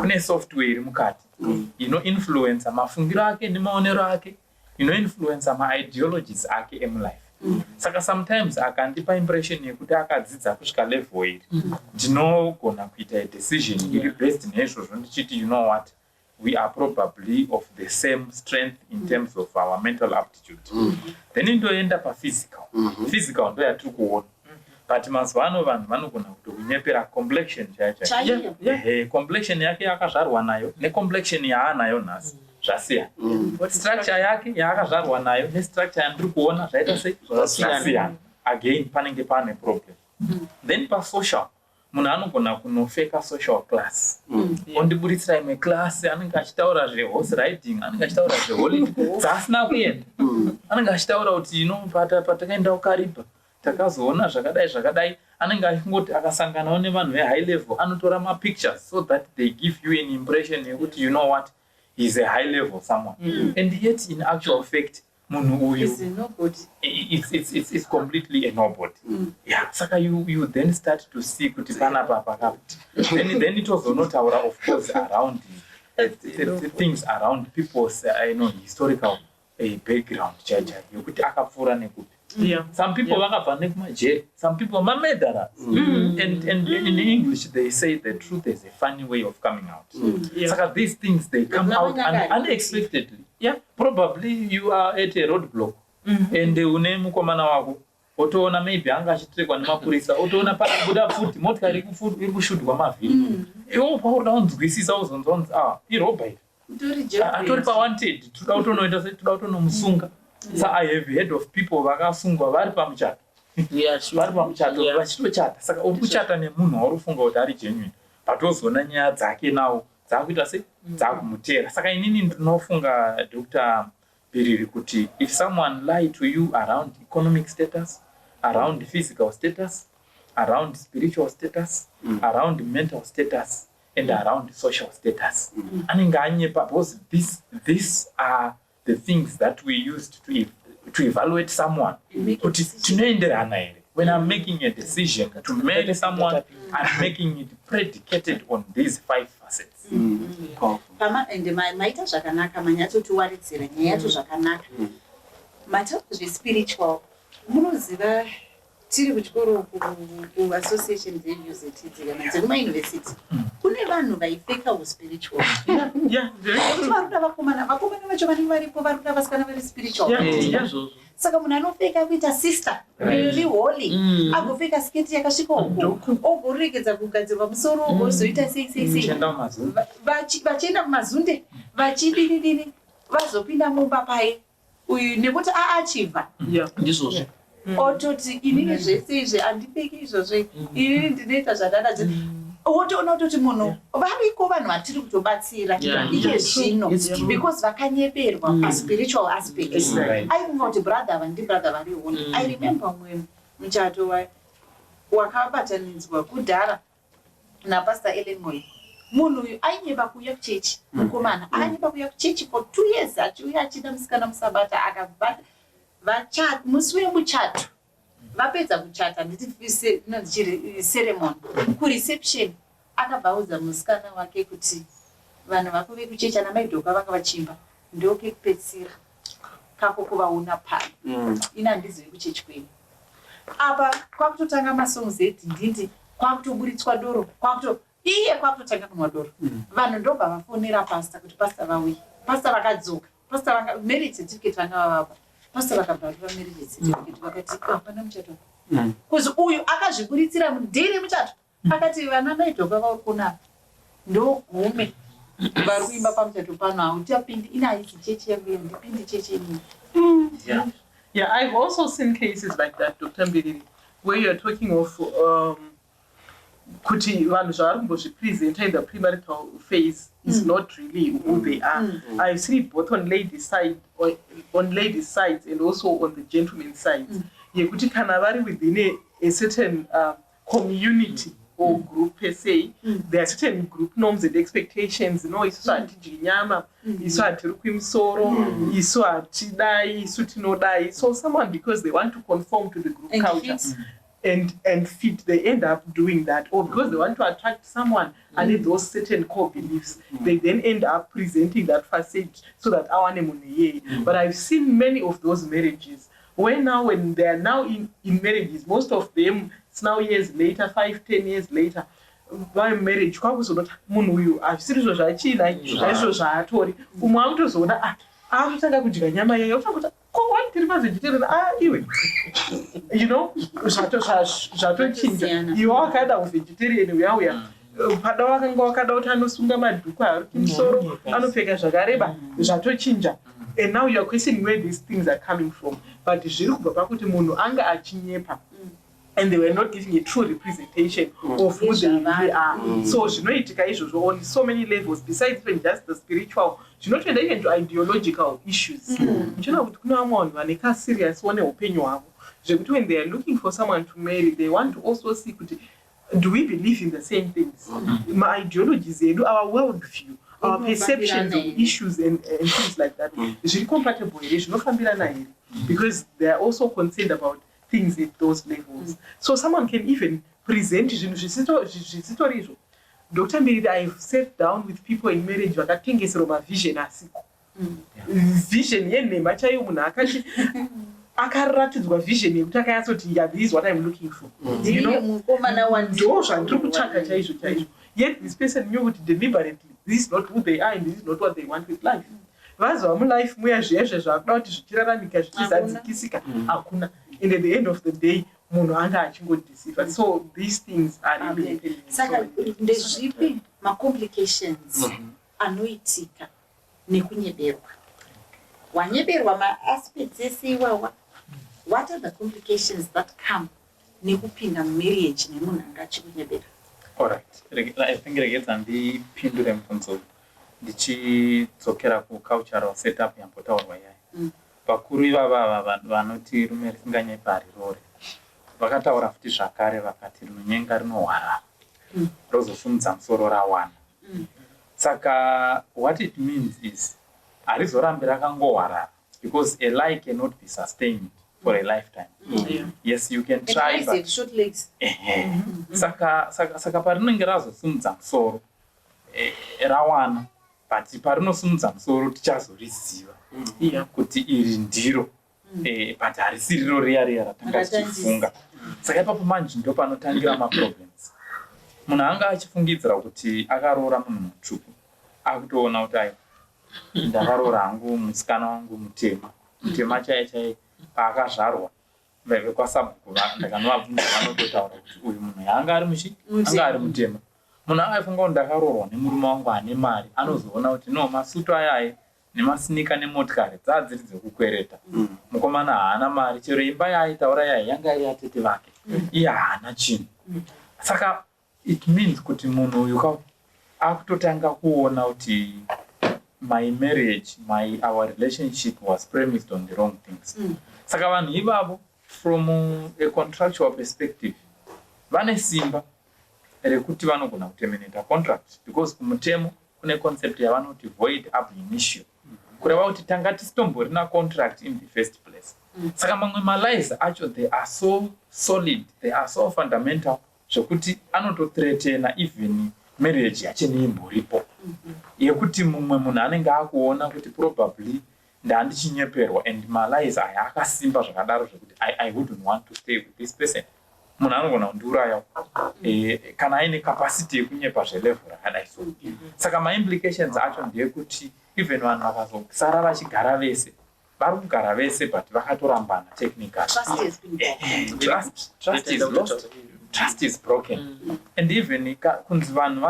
Kune software iri mukati inoinfluensa mafungiro ake nemaonero ake, inoinfluensa maideologies ake emulife. Saka sometimes akandipa impression yekuti akadzidza kusvika level iri, ndinogona kuita decision iri based neizvozvo ndichiti you know what, we are probably of the same strength in terms of our mental aptitude. Then ndoenda paphysical. Physical ndo yatiri kuona. But mazuva ano vanhu vanogona kunyepera complexion chaiyo. Complexion yake yakazvarwa nayo necomplexion yaanayo nhasi zvasiyana. Structure yake yaakazvarwa nayo nestructure yandiri kuona zvaita sei zvasiyana. Again panenge pane problem. Then pasocial munhu anogona kunofeka social class. Ondiburitsira imwe class anenge achitaura zvehorse riding, anenge achitaura zveholiday dzasina kuenda. Anenge achitaura kuti patakaenda kuKariba takazoona zvakadai. Anenge achingoti akasanganawo nevanhu vehigh level anotora mapictures so that they give you an impression yekuti you know what, he's a high level someone. And yet in actual fact munhu uyu it's completely a nobody. Saka you then start to see kuti panapa pakati. Then it also notaura of course around the things around people's historical background chaiyo yokuti akapfuura nekupi. Some people vakabva nekumajeri, some people mamedara. And in English they say the truth is a funny way of coming out. So these things they come out unexpectedly. Probably you are at a roadblock and une mukomana wako otoona maybe anga achitekwa nemapurisa otoona pakabuda futi motikari iri kushudwa mavhiri iwo pauda unzwisisa uzonzonzi irobha iri atori pawanted toda kutonoita toda kutonomusunga. So I have heard of people vakasungwa vari pamuchato vari pamuchato vachitochata. Saka uri kuchata nemunhu wauri kufunga kuti ari genuine but ozoona nyaya dzake nawo dzakuita sei dzakumutera. Saka inini ndinofunga Dr. Biriri kuti if someone lie to you around economic status, around physical status, around spiritual status, around mental status, and around social status, because these are the things that we used to evaluate someone. When I'm making a decision to marry someone, I'm making it predicated on these 5 facets. And maita zvakanaka manyatsotiwaridzira nyaya yacho zvakanaka. Matauri spiritual munoziva tiri kuchikoro kuassociation dzeuniversity kana dzekumayunivhesiti kune vanhu vaipfeka uspiritual. Varuda vakomana vacho vanenge varipo varuda vasikana vari spiritual. Saka munhu anopfeka kuita sister really holy agopfeka sketi yakasvika uko ogoregedza kugadzirwa musoro ogozoita sei vachienda kumazunde vachidini vazopinda mumba paye uyu nekuti achibva ndizvozvo ototi inini zvese izvi handipfeki izvozvo inini ndinoita zvadada wotoona kutoti munhu variko vanhu vatiri kutobatsira iye zvino because vakanyeperwa paspiritual aspect. Aifunga kuti brother ava ndibrother vari honi. I remember mwe muchato wakabatanidzwa kudhara napastor Ellen Moyo. Munhu uyu ainyepa kuuya kuchechi mukomana ainyepa kuuya kuchechi for 2 years achiuya achida musikana musabata akabva vachata musi wemuchato vapedza kuchata nditi ceremony kureception akabvaudza musikana wake kuti vanhu vako vekuchechi ana maidhoka vanga vachimba ndokekupedzisira kako kuvaona pano ina handizivi kuchechi kwenu apa kwakutotanga masongs edhindindi kwakutoburitswa doro kwakutotanga kunwa doro vanhu ndobva vafonera pasta kuti pasta vauye pasta vakadzoka pasta vanga marriage certificate vanga vavapa pasta vakabvarura marriage certificate vakati hapana muchato kuzi uyu akazviburitsira mudhiri muchato akati vana maidhoka vauri kunapa ndogume vari kuimba pamuchato pano hautapindi ina haisi chechi yangu ndipindi chechi yenyu. I've also seen cases like that, Dr. Mbiriri, where you're talking of kuti vanhu zvavari kumbozvipresenta in the premarital phase is not really who they are. I've seen it both on ladies' side, on ladies' sides, and also on the gentlemen's sides. Yekuti kana vari within a certain community or group per se, there are certain group norms and expectations. Isu hatidyi nyama, isu hatiri kuimusoro, isu hatidai, isu tinodai. So someone, because they want to conform to the group culture and fit, they end up doing that. Or because they want to attract someone and need those certain core beliefs, they then end up presenting that facade so that awane muneye. But I've seen many of those marriages when they are now in marriages, most of them, it's now years later, 5-10 years later, by marriage, kwakuzonoti munhu uyu azvisiri zvo zvachina izvo zvaatori umwe akutozoona akutanga kudya nyama yayo kuti wani tiri mavegetarian iwe zvatochinja iwe wakada uvegetarian uyauya pada wakanga wakada kuti anosunga madhuku ari kumusoro anopfeka zvakareba zvatochinja. And now you are questioning where these things are coming from. But zviri kubva pakuti munhu anga achinyepa and they were not getting a true representation of who they really are. So zvinoitika izvozvo on so many levels besides even just the spiritual, zvinotoenda even to ideological issues. Uchiona kuti kuna vamwe vanhu vane ka serious one upenyu hwavo zvekuti when they are looking for someone to marry, they want to also see kuti do we believe in the same things? My ideologies edu, our world view, our perceptions of issues and things like that zviri compatible here, zvinofambirana here, because they are also concerned about things at those levels. So someone can even present zvinhu zvisitori izvo. Dr. Mbiriri, I've sat down with people in marriage vakatengeserwa mavision asiko vision yenhema chaiyo munhu akati akaratidzwa vision yekuti akayatsoti yeah, this is what I'm looking for. You know, ndo zvandiri kutsvaka chaizvo chaizvo. Yet this person knew kuti deliberately this is not who they are and this is not what they want with life. Vazova mulife muya zviyezve zvakuda kuti zvichiraramika zvichizadzikisika hakuna. And at the end of the day munhu anga achingodeceiva. So these things are really saka ndezvipi macomplications anoitika nekunyeberwa. Wanyeberwa ma-aspects ese iwawa. What are the complications that come nekupinda marriage nemunhu anga achikunyeberwa? Alright, I think regetsa ndipindure mubvunzo ndichidzokera kucultural setup yambotaurwa yayo. Vakuru ivava vanhu vanoti rume risinganyepari rore vakataura futi zvakare vakati rinonyenga rinohwarara rozosumudza musoro rawana. Saka what it means is harizorambi rakangohwarara because a lie cannot be sustained for a lifetime. Yes, you can try, but short legs. Saka parinenge razosumudza musoro rawana, but parinosumudza musoro tichazoriziva kuti iri ndiro, but harisiri riro riya ratanga tichifunga. Saka ipapo manje ndo panotangira maproblems. Munhu anga achifungidzira kuti akaroora munhu mutsvuku akutoona kuti ayo ndakaroora hangu musikana wangu mutema chaiye paakazvarwa kwasabhuku ndakanovabvunza vanototaura kuti uyu munhu yaanga ari mushi anga ari mutema. Munhu aifunga kuti ndakaroorwa nemurume wangu ane mari anozoona kuti no masutu ayaye nemasinika nemotikari dzadziri dzekukwereta. Mukomana haana mari, chero imba yaaitaura yaye yanga iri yatete vake, iye haana chinhu. Saka it means kuti munhu uyu akutotanga kuona kuti my marriage, our relationship was premised on the wrong things. Saka vanhu ivavo from a contractual perspective vane simba rekuti vanogona kuterminate contract because kumutemo kune concept yavanoti void ab initio, kureva kuti tanga tisitomborina contract in the first place. Saka mamwe malies acho they are so solid, they are so fundamental zvokuti anotothreatena even marriage yacho neimboripo, yekuti mumwe munhu anenge akuona kuti probably ndandichinyeperwa and malies aya akasimba zvakadaro zvekuti I wouldn't want to stay with this person. Munhu anogona kundiuraya kana aine capacity yekunyepa zvelevel rakadai so. Saka maimplications acho ndeyekuti even vanhu vakazosara vachigara vese vari kugara vese but vakatorambana technically. Trust is lost. Trust is broken. And even kunzi vanhu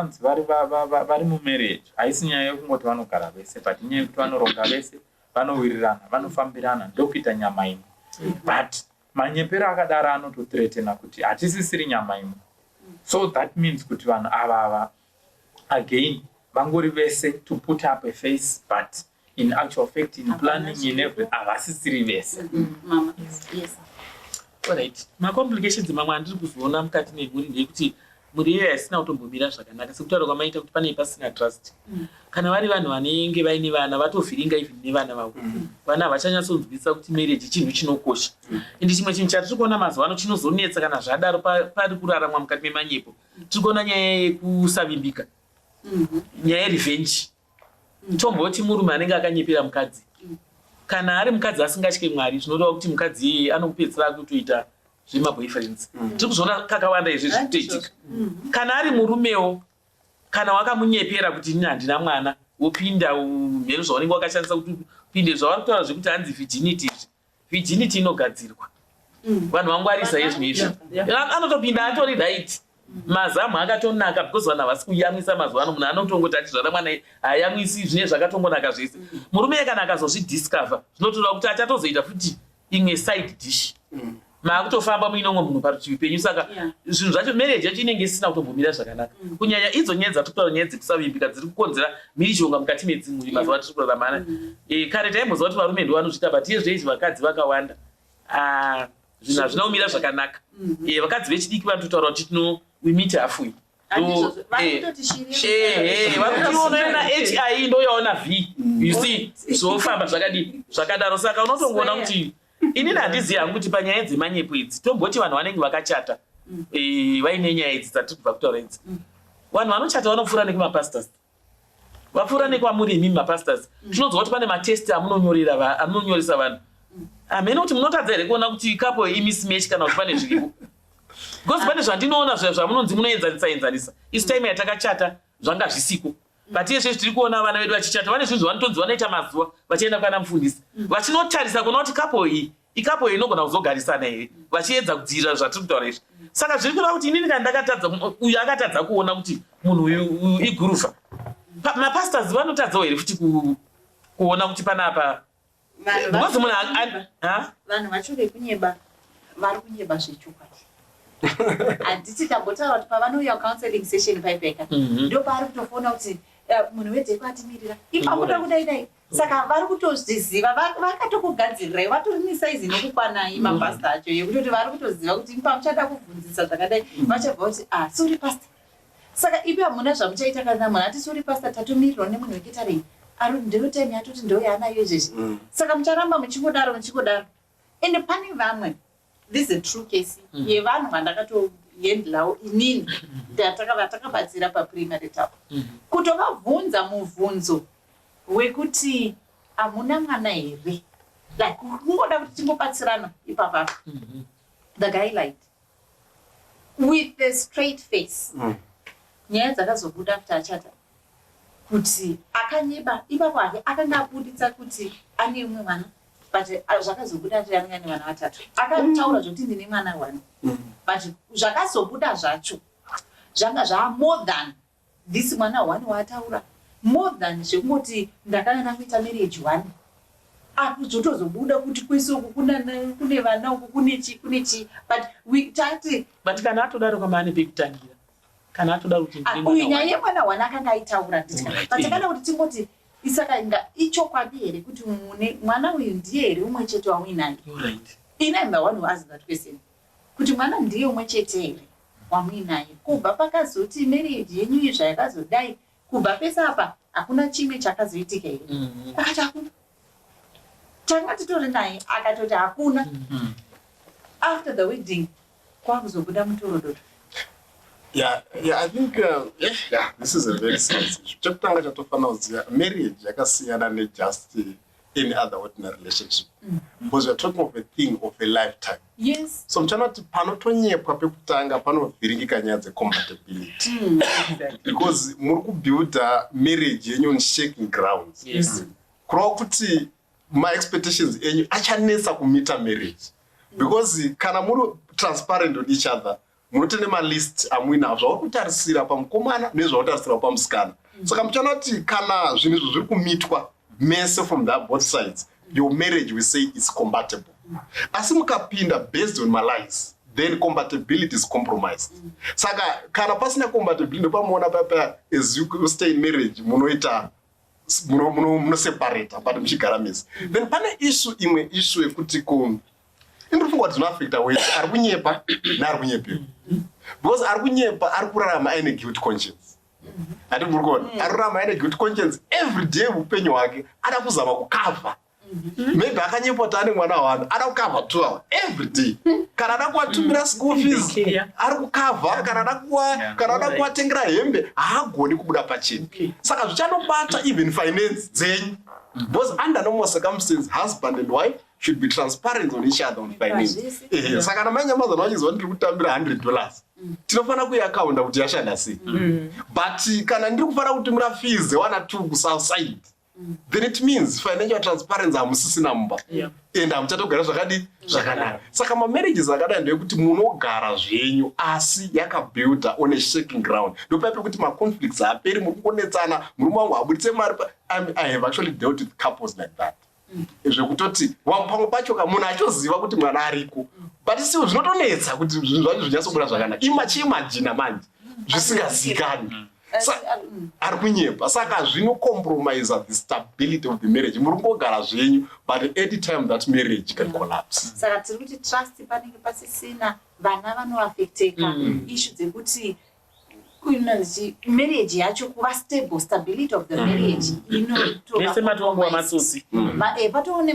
vari mumarriage haisi nyaya yekungoti vanogara vese but nyaya yekuti vanoronga vese, vanowirirana, vanofambirana, ndokuita nyama imwe. But manyepero akadaro anotothreatena kuti hatisisiri nyama imwe. So that means kuti vanhu ava again vangori vese to put up a face, but in actual fact in planning in everything havasisiri vese. Yes. Alright, macomplications mamwe andiri kuzoona mukati memhuri ndeyekuti mhuri iyo yasina kutombomira zvakanaka sekutaura kwamaita kuti pane pasina trust. Kana vari vanhu vanenge vaine vana vatovhiringa even nevana vavo, vana havachanyatsonzwisisa kuti marriage chinhu chinokosha. Ende chimwe chinhu chatiri kuona mazuva ano chinozonetsa kana zvadaro pari kuraramwa mukati memanyepo, tiri kuona nyaya yekusavimbika, nyaya yerevenge. Tomboti murume anenge akanyepera mukadzi, kana ari mukadzi asingatye Mwari zvinoreva kuti mukadzi iyeye anokupedzisira kutoita zvemaboyfriends. Tiri kuzoona kakawanda izvi zvikutoitika. Kana ari murumewo, kana wakamunyepera kuti handina mwana, wopinda mhero zvaunenge wakashandisa kuti upinde zvavari kutaura zvekuti hanzi virginity inogadzirwa. Vanhu vangwarisa izvi izvi. Anotopinda atori right. Mazamu akatonaka because vanhu havasi kuyamwisa mazuva ano. Munhu anotongoti achizvara mwana hayamwisi zvine zvakatongonaka zvese. Murume kana akazozvidiscover zvinotoda kuti achatozoita futi imwe side dish. Maakutofamba muinomwe munhu parutivi penyu. Saka zvinhu zvacho marriage yacho inenge isina kutombomira zvakanaka. Kunyanya idzo nyaya dzatokutaura nyaya dzekusavimbika dziri kukonzera mhirizhonga mukati medzimhuri mazuva atiri kurarama. Kare taimboziva kuti varume ndovanozvita but izvezvi vakadzi vakawanda. Zvinhu hazvina kumira zvakanaka. Vakadzi vechidiki vanototaura kuti we meet halfway. Vakutiona HI ndo yaona V. You see, zvofamba zvakadaro. Saka unotongoona kuti inini handizivi hangu kuti panyaya dzemanyepo idzi tomboti vanhu vanenge vakachata vaine nyaya idzi dzatiri kubva kutaura idzi. Vanhu vanochata vanopfuura nekumapastors, vapfuura nekwamuri imimi mapastors. Tinonzwa kuti pane matesti amunonyoresa vanhu Amene kuti munotadza here kuona kuti couple imismatch kana kuti pane zviripo. Because pane zvandinoona zvamunonzi munoenzanisa. Isi time yatakachata zvanga zvisiko. But yeshe tiri kuona vana vedu vachichata vane zvinhu zvanotonzi vanoita mazuva vachienda kana mufundisi. Vachinotarisa kuona kuti couple iyi ikapo inogona kuzogarisana here vachiedza kudzivirira zvatiri kutaura izvi. Saka zviri kuda kuti inini kana ndakatadza uyu akatadza kuona kuti munhu uyu iguruva. Mapastors vanotadzawo here futi kuona kuti panapa vanhu vachode kunyeba vari kunyeba zvechokwadi. Handiti tambotaura kuti pavanouya counseling session paipeka ndo paari kutofona kuti munhu wedheko atimirira ipapo kudai. Saka vari kutozviziva vakatokugadzirirai vatori nesaizi inokukwanai mapasta acho yekutoti vari kutoziva kuti pamuchada kubvunzisa zvakadai vachabva kuti suri pasta. Saka ipi hamuna zvamuchaita kana munhu ati suri pasta tatomirirwa nemunhu weketaring ari ndiro time yatoti ndoyanayo izvezvi. Saka mucharamba muchingodaro ende pane vamwe. This is a true case yevanhu vandakatoendlawo inini vatakavabatsira paprimary tap kutovabvunza mubvunzo wekuti hamuna mwana here, like kungoda kuti timbobatsirana ipapapo. The guy lied with a straight face. Nyaya dzakazobuda after achata kuti akanyeba ipapo hake akanga abuditsa kuti ane umwe mwana. But zvakazobuda kuti anenge ane vana vatatu. Akataura zvoti ndine mwana 1. But zvakazobuda zvacho zvanga more than this mwana 1 waataura. More than zvekungoti ndakanga kuita marriage 1. Akuzotozobuda kuti kwese uku kune vana uku kune chi. But we tati. But kana atodaro kama ane pekutangira. Kana atodaro kuti ndine mwana. Uyu nyaya yemwana 1 akanga aitaura nditika. But kana kuti tingoti isaka inga ichokwadi here kuti mwana uyu ndiye here umwe chete wawinaye. Ina imba one who asked that question. Kuti mwana ndiye umwe chete here wawinaye. Kubva pakazoti marriage yenyu izva yakazodai kubva pesa apa hakuna chimwe chakazoitika here. Akati hakuna. Tanga titori naye akatoti hakuna. After the wedding kwakuzobuda mutorododo. Yeah, I think this is a very serious issue. Chokutanga chatofana uziya marriage yakasiyana ne just any other ordinary relationship. Because we are talking of a thing of a lifetime. Yes. So mchanoti panotonyepwa pekutanga panovhiringika nyaya dzecompatibility. Because muri kubuilda marriage yenyu on shaking grounds. Yes. Kurova kuti my expectations enyu achanesa kumita marriage. Because kana muri transparent on each other, munotene malist amuinazvo zvauri kutarisira pamukomana nezvautarisira pamusikana. Saka muchanoti kana zvinhu izvo zviri kumitwa mese from both sides, your marriage we say is compatible. Asi mukapinda based on malies, then compatibility is compromised. Saka kana pasina compatibility ndopamuona papa as you stay in marriage munoita munoseparate apati muchigara mese. Then pane imwe issue yekuti indofungwa dzinoaffecta wese ari kunyepa neari kunyepiwa. Because ari kunyepa ari kurarama aine guilt conscience. Ati muri kuona ari kurarama aine guilt conscience every day upenyu hwake ada kuzama kukavha. Maybe akanyepwa tani mwana wanu ada kukavha 2 every day. Kana ada kuwatumira school fees ari kukavha, kana ada kuwatengera hembe haagoni kubuda pachena. Saka zvichanobata even finance dzenyu. Because under normal circumstances, husband and wife should be transparent on each other on finance. Saka na manyamaza wachizwa ndiri kutambira $100. Tinofana kuiakaunda kuti yashanda sei. But kana ndiri kufana kutumira fees 1 or 2 kusouth side, then it means financial transparency hamusisina mumba. And hamuchatogara zvakanaka. Saka marriages akadai ndeyekuti munogara zvenyu asi yakabuilda on a shaking ground. Ndopapo kuti conflicts haaperi, muri kunetsana, murume wangu abuditse mari. I have actually dealt with couples like that. Zvekutoti pamwe pacho munhu achoziva kuti mwana ariko, but still zvinotonetsa kuti zvinhu zvacho zvinyatsobuda zvakanaka. Imagine manje zvisingazikanwi. Ari kunyepa. Saka zvinocompromise the stability of the marriage. Muri kungogara zvenyu, but at any time that marriage can collapse. Saka tiri kuti trust panenge pasisina, vana vanoaffecteka. Issue dzekuti marriage yacho kuva stability of the marriage mese matongo amatsotsi patone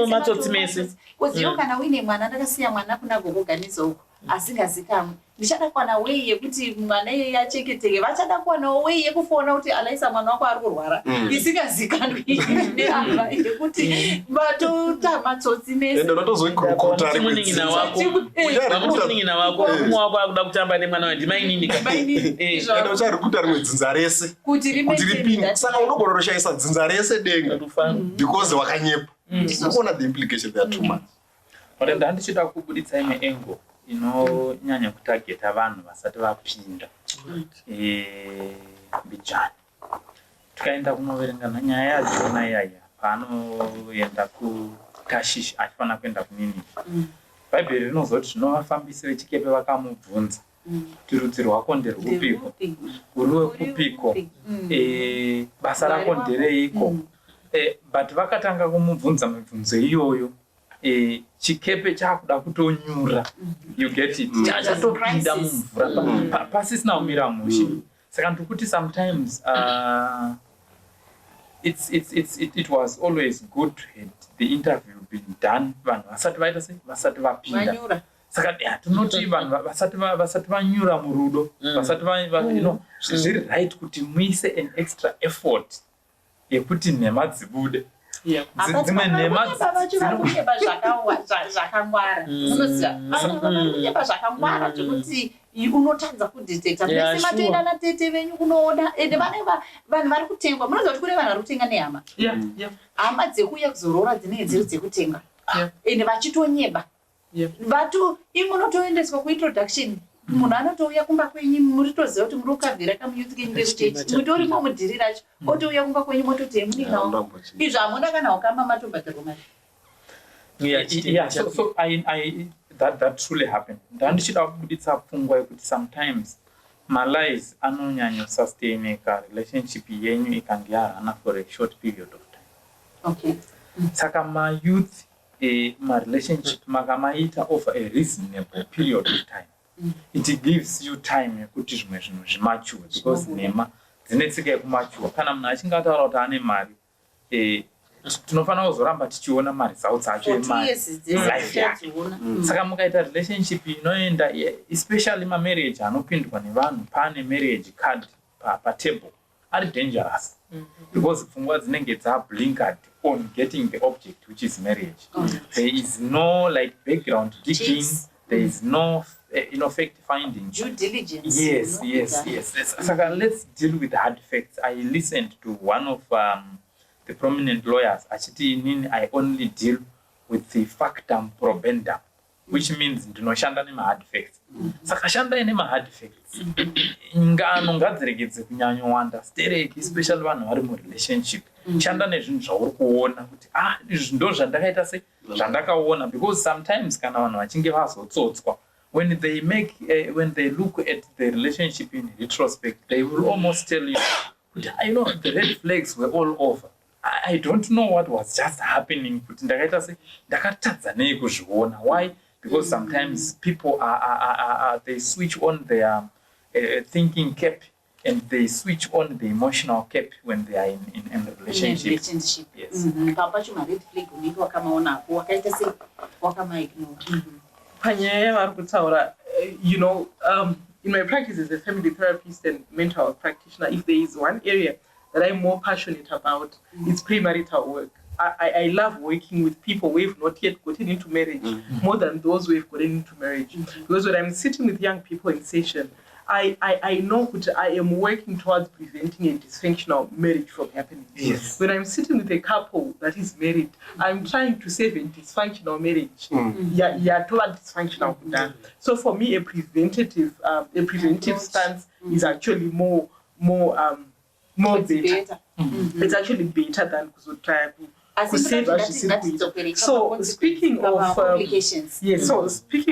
matsotsi mese koziyo kana uine mwana ndakasiya mwana kuna gogoganizo uko asingazikamwe ndichada kuwana way yekuti mwana iye acheketeke, vachada kuwanawo way yekufona kuti alaisa mwana wako ari kurwara isingazikanwi neamba yekuti vatotama tsotsi nese ende unotozogurukota ari muningina wako umwe wako akuda kutamba nemwana wandimainini ende ucharikuta rimwe dzinza rese kuti ripinde, saka unogona kushaisa dzinza rese denga because wakanyepa. Unoona the implication there too much. Ore ndandichida kubuditsa imwe engo inonyanya kutageta vanhu vasati vapinda bijani. Tukaenda kunoverenga nyaya yajona yaya paanoenda kuTashish achifana kuenda kunini. Bhaibheri rinozoti zvinovafambisi vechikepe vakamubvunza kuti rudzi rwako nderwupiko, uri wekupiko, basa rako ndereiko. But vakatanga kumubvunza mibvunzo iyoyo, chikepe chakuda kutonyura, you get it, chatopinda mumvura pasisina kumira mushe. Saka ndikuti sometimes it was always good to have the interview been done vanhu vasati vaita sei, vasati vapinda. Saka tinoti vanhu vasati vanyura murudo, vasati zviri right kuti muise an extra effort yekuti nhema dzibude. Dzimwe nhema dzinokunyeba zvakangwara, unoziva vanokunyeba zvakangwara zvekuti unotadza kudetecta mese matoenda natete venyu kunoona, ende vanhu vari kutengwa. Munoziva kuti kune vanhu vari kutenga nehama, hama dzekuuya kuzorora dzinenge dziri dzekutenga, ende vachitonyeba vatu imwe unotoendeswa kuintroduction, munhu anotouya kumba kwenyu, muritoziva kuti muri kukavhira kamuyuthi kenyu kekuchechi, mutorimo mudhiri racho, otouya kumba kwenyu mototi emuninawo izvo hamuna kana ukama matobhadharwa mari. So that truly happened. Ndandichida kubuditsa pfungwa yekuti sometimes malies anonyanya sustaineka relationship yenyu ikange yarana for a short period of time. Saka mayouth ma-relationship makamaita over a reasonable period of time, it gives you time yekuti zvimwe zvinhu zvimature, because nhema dzine tsika yekumature. Kana munhu achinge ataura kuti ane mari, tinofanira kuzoramba tichiona mari zautsi acho life yake. Saka mukaita relationship inoenda, especially mamarriage anopindwa nevanhu pane marriage card patable, ari dangerous, because pfungwa dzinenge dzablinkered on getting the object, which is marriage. There is no like background digging, there is no fact finding, due diligence. Yes. So let's deal with the hard facts. I listened to one of the prominent lawyers, achiti I only deal with the factum probendum, which means ndinoshanda nema-hard facts. Saka shanda nema-hard facts ngano ngadziregedze kunyanyowanda stereki, especially vanhu vari murelationship. Shanda nezvinhu zvauri kuona kuti izvi ndo zvandakaita sei, zvandakaona, because sometimes kana vanhu vachinge vazotsotswa, when they look at the relationship in retrospect, they will almost tell you, the red flags were all over. I don't know what was just happening. Why? Because sometimes people they switch on their thinking cap and they switch on the emotional cap when they are in a relationship. Yes. In my practice as a family therapist and mental health practitioner, if there is one area that I'm more passionate about, it's premarital work. I love working with people who have not yet gotten into marriage more than those who have gotten into marriage. Because when I'm sitting with young people in session, I know that I am working towards preventing a dysfunctional marriage from happening. Yes. When I'm sitting with a couple that is married, I'm trying to save a dysfunctional marriage. Dysfunctional. So for me, a preventive stance is actually more better. It's actually better than kuzotry to. So speaking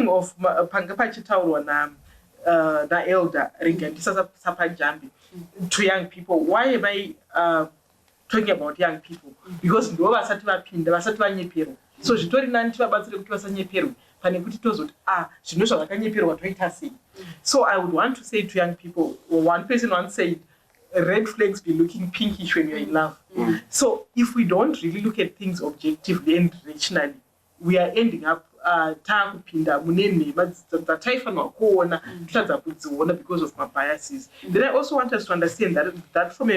of panga pachitaurwa na elder regarding sapajambi to young people, why am I talking about young people? Because ndo vasati vapinda, vasati vanyeperwa. So zvitori nani tivabatsire kuti vasanyeperwe pane kuti tozoti zvinhu zvavakanyeperwa toita sei. So I would want to say to young people, one person once said, red flags be looking pinkish when you're in love. So if we don't really look at things objectively and rationally, we are ending up taakupinda mune nhema dzataifanirwa kuona totadza kudziona because of my biases. Then I also want us to understand that from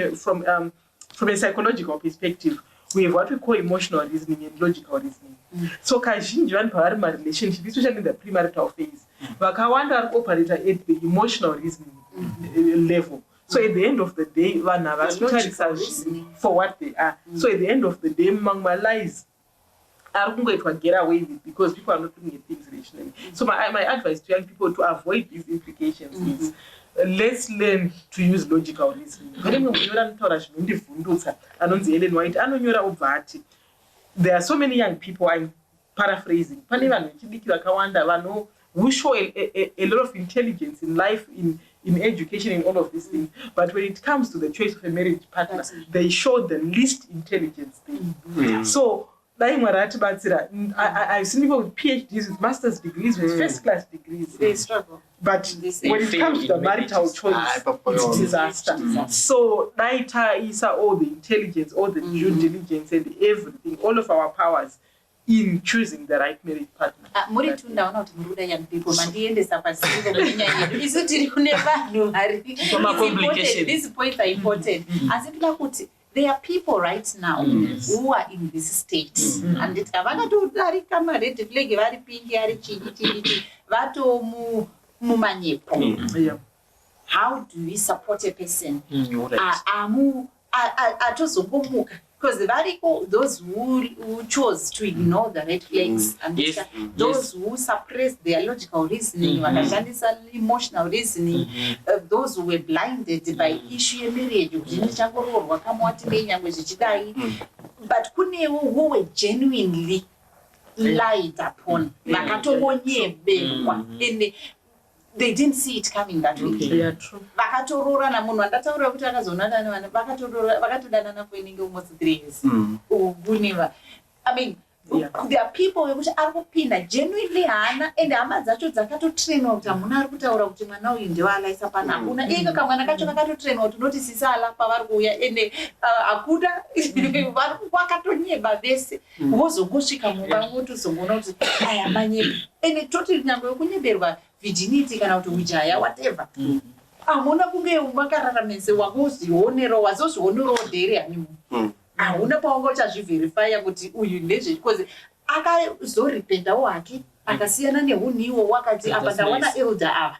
a psychological perspective, we have what we call emotional reasoning and logical reasoning. So kazhinji vanhu pavari marelationship, especially in the premarital phase, vakawanda vari kuoperate at the emotional reasoning level. So at the end of the day, vanhu havasi kutarisa zvinhu for what they are. So at the end of the day, mamwe lies are kungoitwa get away with because people are not looking at things rationally. So my advice to young people to avoid these implications is let's learn to use logical reasoning. There are so many young people, I'm paraphrasing, who show a lot of intelligence in life, in education, in all of these things. But when it comes to the choice of a marriage partner, they show the least intelligence thing. So, I've seen people with PhDs, with master's degrees, with first-class degrees. They struggle. But when it comes to the marital choice, it's a disaster. So, Naita Isa, all the intelligence, all the due diligence, and everything, all of our powers in choosing the right marriage partner. Young people, these points are important. As if there are people right now who are in this state. And it's how do we support a person? Because those who chose to ignore the red flags and those who suppress their logical reasoning, emotional reasoning, those who were blinded by issue of marriage, but who were genuinely lied upon, and they didn't see it coming that way. Yeah, true. Taroorana munhu andataura kuti akazonana vanhu vakatodanana for almost 3 years. I mean, there are people who are kupinda genuinely hana and hama dzacho dzakatotrainwa kuti hamuna ari kutaura kuti mwana uyu ndewalaisa panakuna ika kamwana kacho kakatotrainwa kuti noti sisa alapa vari kuuya ende akuda wakatonyeba vese wozongosvika mumba wotozongoona kuti aya manyepa ende toti nyangwe yokunyeberwa virginity kana kuti ujaya whatever hamuna kunge makararamise wakuzvionero wazozvionero dhere hanimu hauna paungachazviverifya kuti uyu ndezve because akazoripendawo hake akasiyana nehuniwo wakati apa ndawana elder ava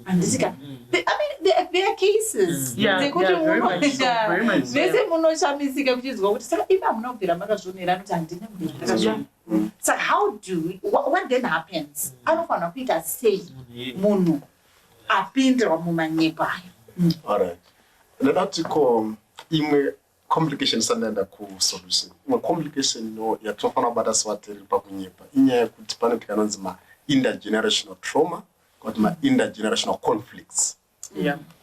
andisika there are cases dzekuti vese munoshamisika kuchizwa kuti saka iva munobvira makazvionera anoti handine mudera. So how do we, what then happens? Anofanira kuita sei munhu apindirwa mumanyepa ayo. Alright. Ndinotiko imwe complication sanaenda kusolution. Imwe complication yatofanira kubata sevateri pakunyepa inyaya yekuti panoti kanonzi intergenerational trauma kana intergenerational conflicts.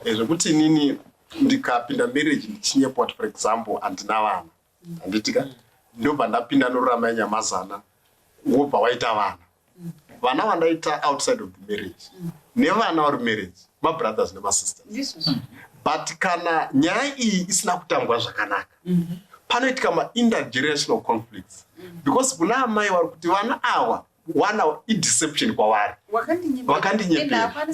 Zvekuti inini ndikapinda marriage ndichinyepa, for example, handina vana handitika ndobva ndapinda norarama yanyamazana wobva waita vana vandaita outside of the marriage nevana vari marriage mabrothers nemasisters. But kana nyaya iyi isina kutambwa zvakanaka panoitika intergenerational conflicts because kuna amai vari kuti vana awa wana ideception kwavari wakandinyepera.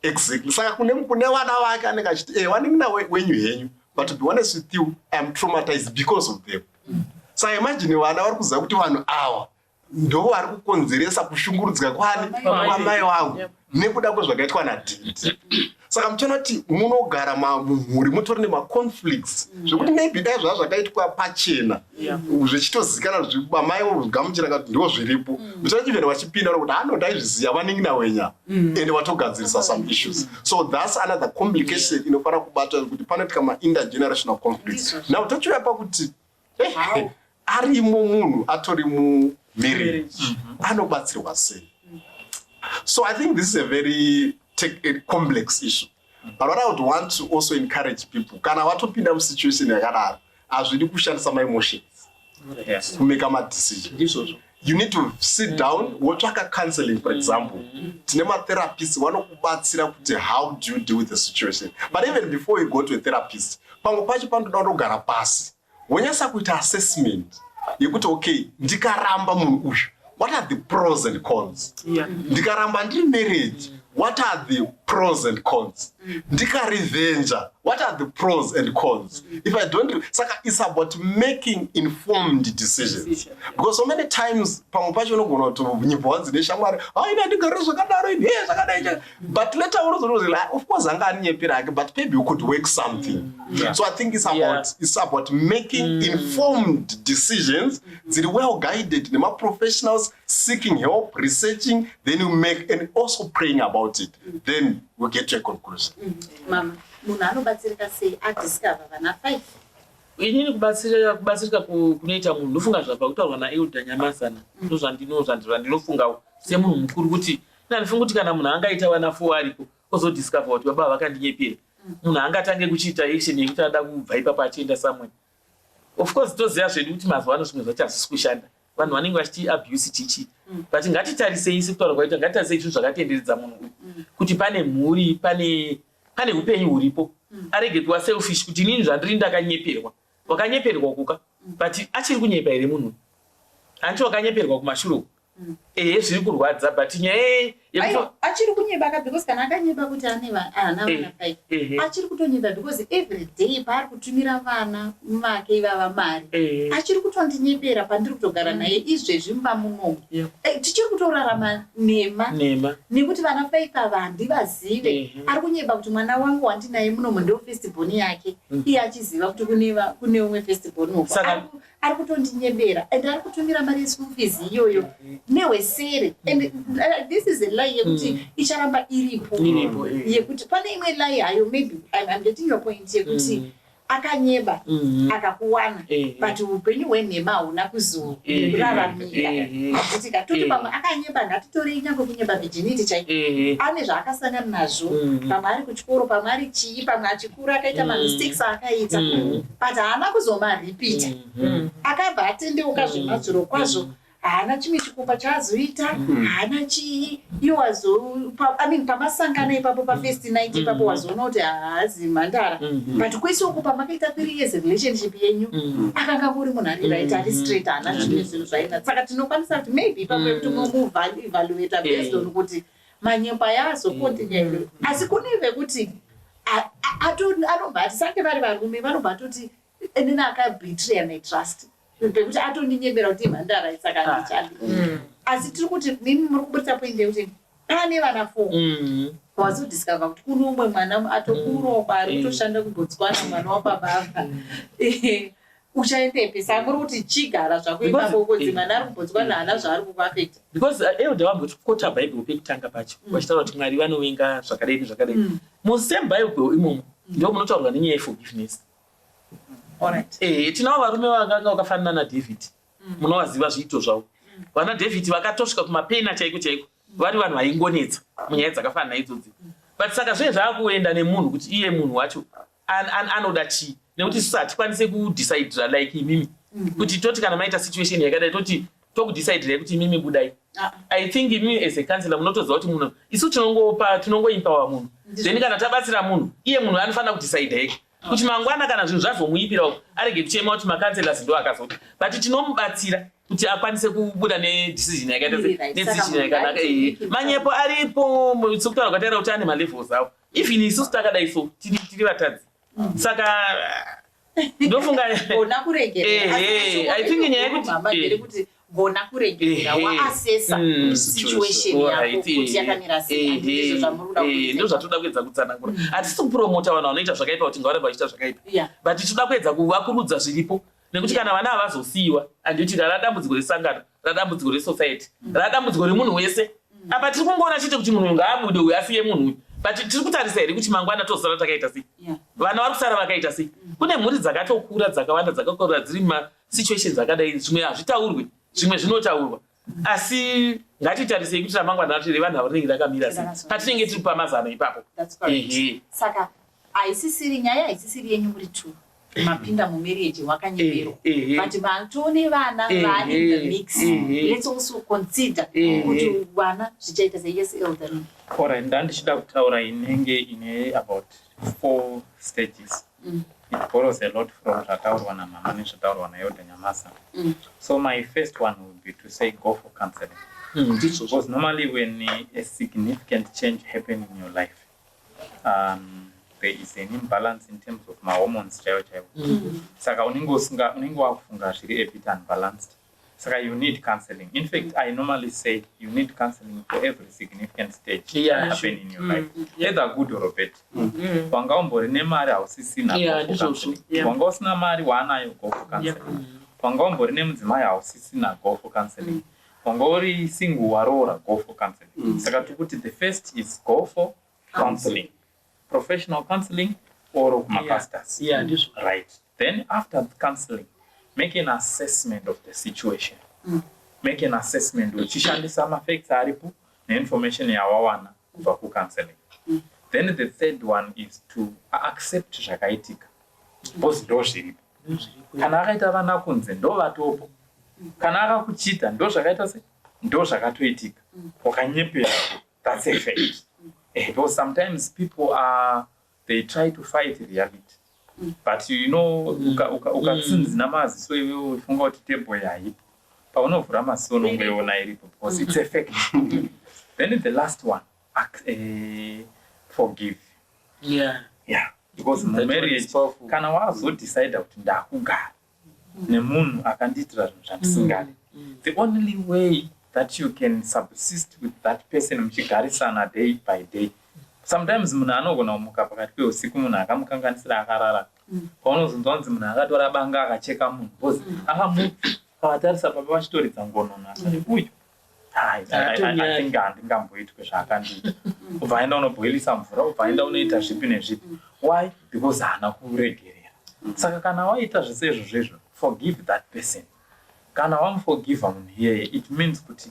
Exactly. Saka kune vana vake anenge achiti waningina wenyu henyu, but to be honest with you, I am traumatized because of them. So imagine vana vari kuziva kuti vanhu ava ndo vari kukonzeresa kushungurudzika kwamai vangu nekuda kwezvakaitwa nadhindi. Saka muchiona kuti munogara mumhuri mutori nemaconflicts zvekuti maybe dai zvakaitwa pachena zvichitozivikanwa amai vogamuchira kuti ndo zviripo muchachivhena vachipinda kuti anodaizviziva vaningina wenya ende vatogadzirisa some issues. So that's another complication inofanira kubatwa kuti panoitika intergenerational conflicts. Now tochiuya pakuti arimo munhu atori mumarriage anobatsirwa sei. So I think this is a very complex issue. But what I would want to also encourage people, kana watopinda musituation yakadaro hazvidi kushandisa my emotions to make a decision. You need to sit down, wotsvaka counseling, for example. Tine matherapists vanokubatsira kuti how do you deal with the situation. But even before you go to a therapist, pamwe pacho panoda kundogara pasi wonyasa kuita assessment yekuti okay, ndikaramba munhu uyu what are the pros and cons? Ndikaramba ndiri marriage, what are the pros and cons? Ndikarivenja, what are the pros and cons? If I don't, saka it's about making informed decisions. Because so many times, but later on, of course, but maybe you could work something. So I think it's about making informed decisions, well guided, professionals seeking help, researching, then you make, and also praying about it. Then we get to a conclusion. Mama, munhu anobatsirika sei adiscover vana 5? Inini kubatsirika kunoita munhu ndofunga zvabva kutaurwa naEuda Nyamazana ndinofungawo semunhu mukuru kuti ndinofunga kuti kana munhu angaita vana 4 aripo ozodiscover kuti baba vakandinyepera, munhu angatange kuchiita action yekuti ada kubva ipapo achienda somewhere. Of course toziva zvedu kuti mazuva ano zvimwe zvacho hazvisi kushanda, vanhu vanenge vachichi abuse chichi, but ngatitarisei sekutaura kwaita, ngatitarisei zvinhu zvakatenderedza munhu uyu kuti pane mhuri, pane upenyu huripo, arege kuva selfish kuti inini zvandiri ndakanyeperwa. Wakanyeperwa kuka, but achiri kunyepa here munhu, hanti wakanyeperwa kumashure zviri kurwadza, but nyaya achiri kunyepa because kana akanyepa kuti ane vana 5 achiri kutonyepa because every day paari kutumira vana vake ivava mari achiri kutondinyepera pandiri kutogara naye izvezvi mumba munomu tichiri kutorarama nema nekuti vana 5 ava handivazive. Ari kunyepa kuti mwana wangu wandinaye munomu ndo firstborn yake, iye achiziva kuti kune umwe firstborn uko, ari kutondinyepera ende ari kutumira mari yeschool fees iyoyo newesere. And this is a lie yekuti icharamba iripo yekuti pane imwe lie hayo, maybe I'm getting your point yekuti akanyeba akakuwana but upenyu hwenhema hauna kuzoraramira. Kutika tuti pamwe akanyeba, ngatitorei nyange kunyeba virginity chaiko, ane zvaakasangana nazvo, pamwe ari kuchikoro, pamwe ari chii, pamwe achikura akaita mistakes akaita, but haana kuzomaripita. Akabva atendeuka zvemadziro kwazvo, haana chimwe chikomba chaazoita, haana chii, pamasangana ipapo pafirst night ipapo wazoona kuti haazi Mandara, but kwese uku pamakaita 3 years relationship yenyu akanga muri munhu ari right, ari straight, haana zvimwe zvinhu zvaita. Saka tinokwanisa kuti maybe ipapo tinomuevaluata based on kuti manyepa yazokontinya here, asi kunive kuti anobva ati sange vari varume vanobva atoti enini akabetray netrust pekuti atondinyeberera kuti Mandara isaka ndichadi. Asi tiri kuti mimi muri kuburitsa point yekuti ane vana 4 wazodiscover kuti kuno umwe mwana atokuroba ari kutoshanda kuBotswana, mwana wapababa uchaendepi? Saka muri kuti chigara zvako ipapo kuti mwana ari kuBotswana haana zvaari kukuafecta. Because Euda wambokota Bible pekutanga pacho vachitaura kuti Mwari vanovenga zvakadai. Musame Bible imomo ndio munotaurwa nenyaya yeforgiveness. Tinavo varume vakanga vakafanana naDavid, munovaziva zviito zvavo. Vana David vakatosvika kumapena chaiko vari vanhu vaingonetsa munyaya dzakafanana naidzodzo, but saka zvinhu zvaakuenda nemunhu kuti iye munhu wacho anoda chii, nekuti isusu hatikwanise kudecidera like imimi kuti toti kana maita situation yakadai toti tokudecidera kuti imimi budai. I think imimi as a counselor munotoziva kuti munhu isu tinongoempower munhu, then kana tabatsira munhu iye munhu anofanira kudecide yake kuti mangwana kana zvinhu zvazomuipira arege kuchema kuti macounselors ndo akazoti, but tinomubatsira kuti akwanise kubuda nedecision yakanaka. Manyepo aripo sekutaura kwataira kuti ane malevels awo, even isusu takadai so tiri vatadzi. Saka ndofunga bona kuregerera, I think nyaya yekuti bona kuregerera waassessa situation yako kuti yakamira sei, ndizvo zvamuruda kuita. Ndizvo zvatoda kuedza kutsanangura. Hatisi kupromota vanhu vanoita zvakaipa kuti ngavaramba vachiita zvakaipa, but toda kuedza kuvakurudza zviripo, nekuti kana vana havazosiyiwa handiti radambudziko resangano, radambudziko resociety, radambudziko remunhu wese. Apa tiri kungoona chete kuti munhu ngaabude uyu asiye munhu uyu, but tiri kutarisa here kuti mangwana tozosara takaita sei, vana vari kusara vakaita sei. Kune mhuri dzakatokura dzakawanda dzakakura dziri masituation dzakadai, zvimwe hazvitaurwi zvimwe zvinotaurwa, asi ngatitarisei kuti ramangwana racho revanhu avo rinenge rakamira sei patinenge tiri pamazano ipapo. Saka nyaya haisisiri yenyu muri 2 mapinda mumarriage wakanyeperwa, but matone vana vari in the mix. Let's also consider kuti vana zvichaita sei. Yes, Elder. Alright, ndandichida kutaura inenge ine about 4 stages. it borrows a lot from Taroorana mama Taroorana yoda nyamasa. So my first one would be to say go for counseling. Because normally when a significant change happens in your life, there is an imbalance in terms of my hormones. Saka unenge wakufunga zviri a bit unbalanced. Saka you need counseling. In fact, I normally say you need counseling for every significant stage happen in your life, either good or bad. Wanga umbori nemari hausisina go for counseling. Wanga usina mari waanayo go for counseling. Wanga umbori nemudzimai hausisina go for counseling. Wanga uri single warora go for counseling. Saka tukuti the first is go for counseling. Professional counseling or pastors. Right. Then after the counseling, make an assessment of the situation. Make an assessment which some affects aripo, the information yawawana for counseling. Then the third one is to accept zvakaitika. Both doshiri. Kana akaita vana kunze ndo vatopo. Kana akakuchita ndo zvakaita se ndo zvakatoitika. Wakanyepera. That's a fact. Because sometimes people they try to fight reality. But you know, ukatsinzina maziso iwe ufunga kuti table yaipo. Paunovhura maziso unongoiona iripo because it's a fact. Then the last one, forgive. Yeah. Because marriage, kana wazodecide kuti ndakugara nemunhu akandiitira zvinhu zvandisingadi. The only way that you can subsist with that person muchigarisana day by day. Sometimes munhu anogona kumuka pakati peusiku munhu akamukanganisira akarara. Paunozonzwanzi munhu akatora banga akacheka munhu because akatarisa papa vachitoridza ngonona akati uyu I think handingamboitwe zvaakandiita. Ubva aenda unoboilisa mvura, ubva aenda unoita zvipi nezvipi. Why? Because haana kuregerera. Saka kana waita zvese izvozvo, forgive that person. Kana wamuforgiva munhu iyeye, it means kuti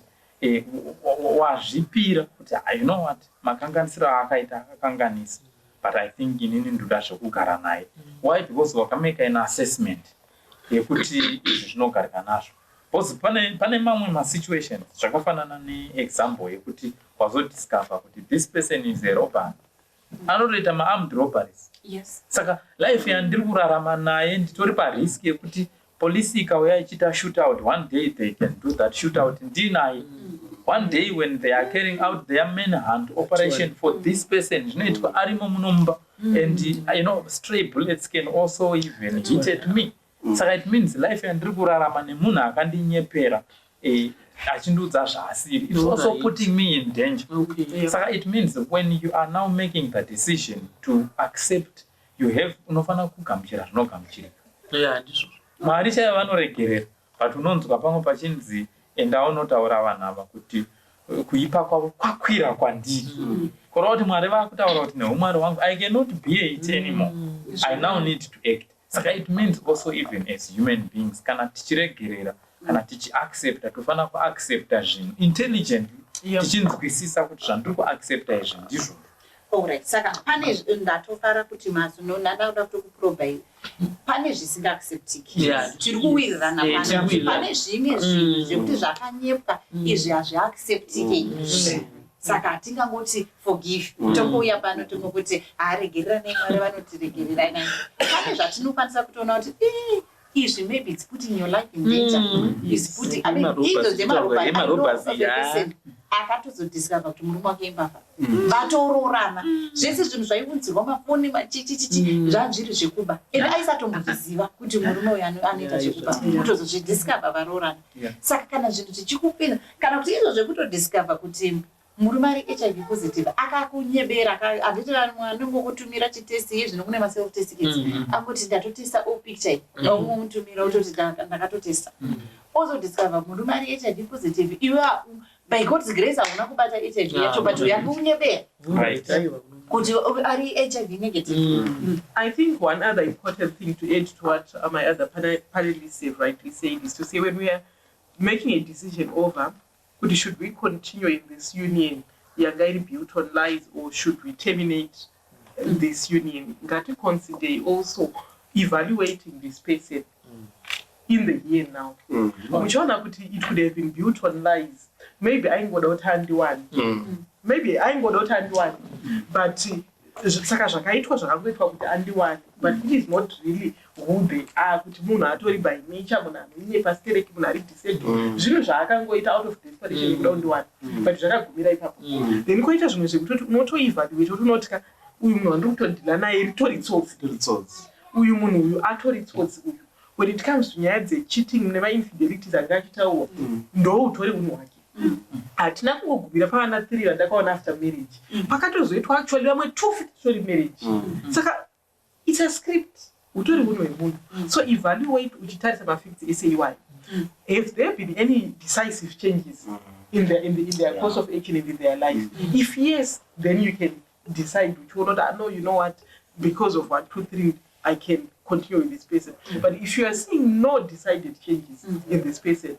wazvipira kuti you know what, makanganisiro akaita akakanganisa, but I think inini ndoda zvekugara naye. Why? Because wakameka an assessment yekuti izvi zvinogarika nazvo. Because pane mamwe masituations zvakafanana neexample yekuti wazodiscover kuti this person is a robber. Anotoita ma-armed robberies. Yes. Saka life yandiri kurarama naye nditori parisk yekuti police ikauya ichita shootout, one day they can do that shootout ndinaye. One day when they are carrying out their manhunt operation for this person, zvinoitwa arimo munomba, and you know stray bullets can also even hit at me. Saka it means life yandiri kurarama nemunhu akandinyepera achindudza zvasiri, it's also putting me in danger. Saka it means when you are now making the decision to accept, you have unofana kugamuchira zvinogamuchirika. Mwari chaiva vanoregerera, but unonzwa pamwe pachinzi enda unotaura vanhu ava kuti kuipa kwavo kwakwira kwandiri. Kureva kuti Mwari vakutaura kuti neumwari hwangu I cannot bear it anymore. I now need to act. Saka it means also even as human beings, kana tichiregerera, kana tichiaccepta, tofana kuaccepta zvinhu intelligently, tichinzwisisa kuti zvandiri kuaccepta izvi ndizvo. Alright, saka pane ndatofara kuti mazuno ndada kuproba iwe. Pane zvisingaacceptiki. Tiri kuwirirana pane zvimwe zvinhu zvekuti zvakanyepwa izvi hazviacceptiki. Saka hatingangoti forgive. Tongouya pano tongokuti aregerera neMwari vanotiregerera naye. Pane zvatinokwanisa kutoona kuti izvi maybe it's putting your life in danger. It's putting, I mean, idzo dzemarobha akatozodiscover kuti murume wake imbavha. Vatoroorana. Zvese zvinhu zvaiunzirwa mafoni machichichichi zvanzviri zvekuba. Ende aisatombozviziva kuti murume uyu anoita zvekuba. Kutozozvidiscover varoorana. Saka kana zvinhu zvichikupinda, kana kuti izvo zvekutodiscover kuti murume ari HIV positive akakunyebera anditira anongokutumira chitesti izvi nokune ma-self test kits angoti ndatotesta all picture mutumira utoti ndakatotesta ozodiscover murume ari HIV positive iwe by God's grace hauna kubata HIV yacho but yakunyebera kuti ari HIV negative. I think one other important thing to add to what my other panelists rightly said is to say when we are making a decision over should we continue in this union built on lies or should we terminate this union? Ngati consider also evaluating this person in the year now. Uchiona kuti it could have been built on lies. Maybe I ain't got out hand one. Maybe I ain't got out hand one. But saka zvakaitwa zvakakuitwa kuti andiwane, but it is not really who they are, kuti munhu atori by nature, munhu anonyepa stereki, munhu ari disabled, zvinhu zvaakangoita out of desperation kuda undiwane, but zvakagumira ipapo. Then koita zvimwe zvekuti unotoevaluate kuti unotka uyu munhu wandiri kutodhila naye ritori tsotsi, uyu munhu uyu atori tsotsi uyu. When it comes to nyaya dzecheating nemainfidelities angachitaurwa, ndoutori unhu hwake. Hatina kungogumira pavana 3 vandakaona after marriage. Pakatozoitwa actually vamwe 250 marriage. Saka it's a script. Utori munhu wemunhu. So evaluate uchitarisa ma50 essay. If there have been any decisive changes in their course of action in their life, if yes, then you can decide which one. Not know, you know what, because of 1, 2, 3, I can continue with this person. But if you are seeing no decided changes in this person,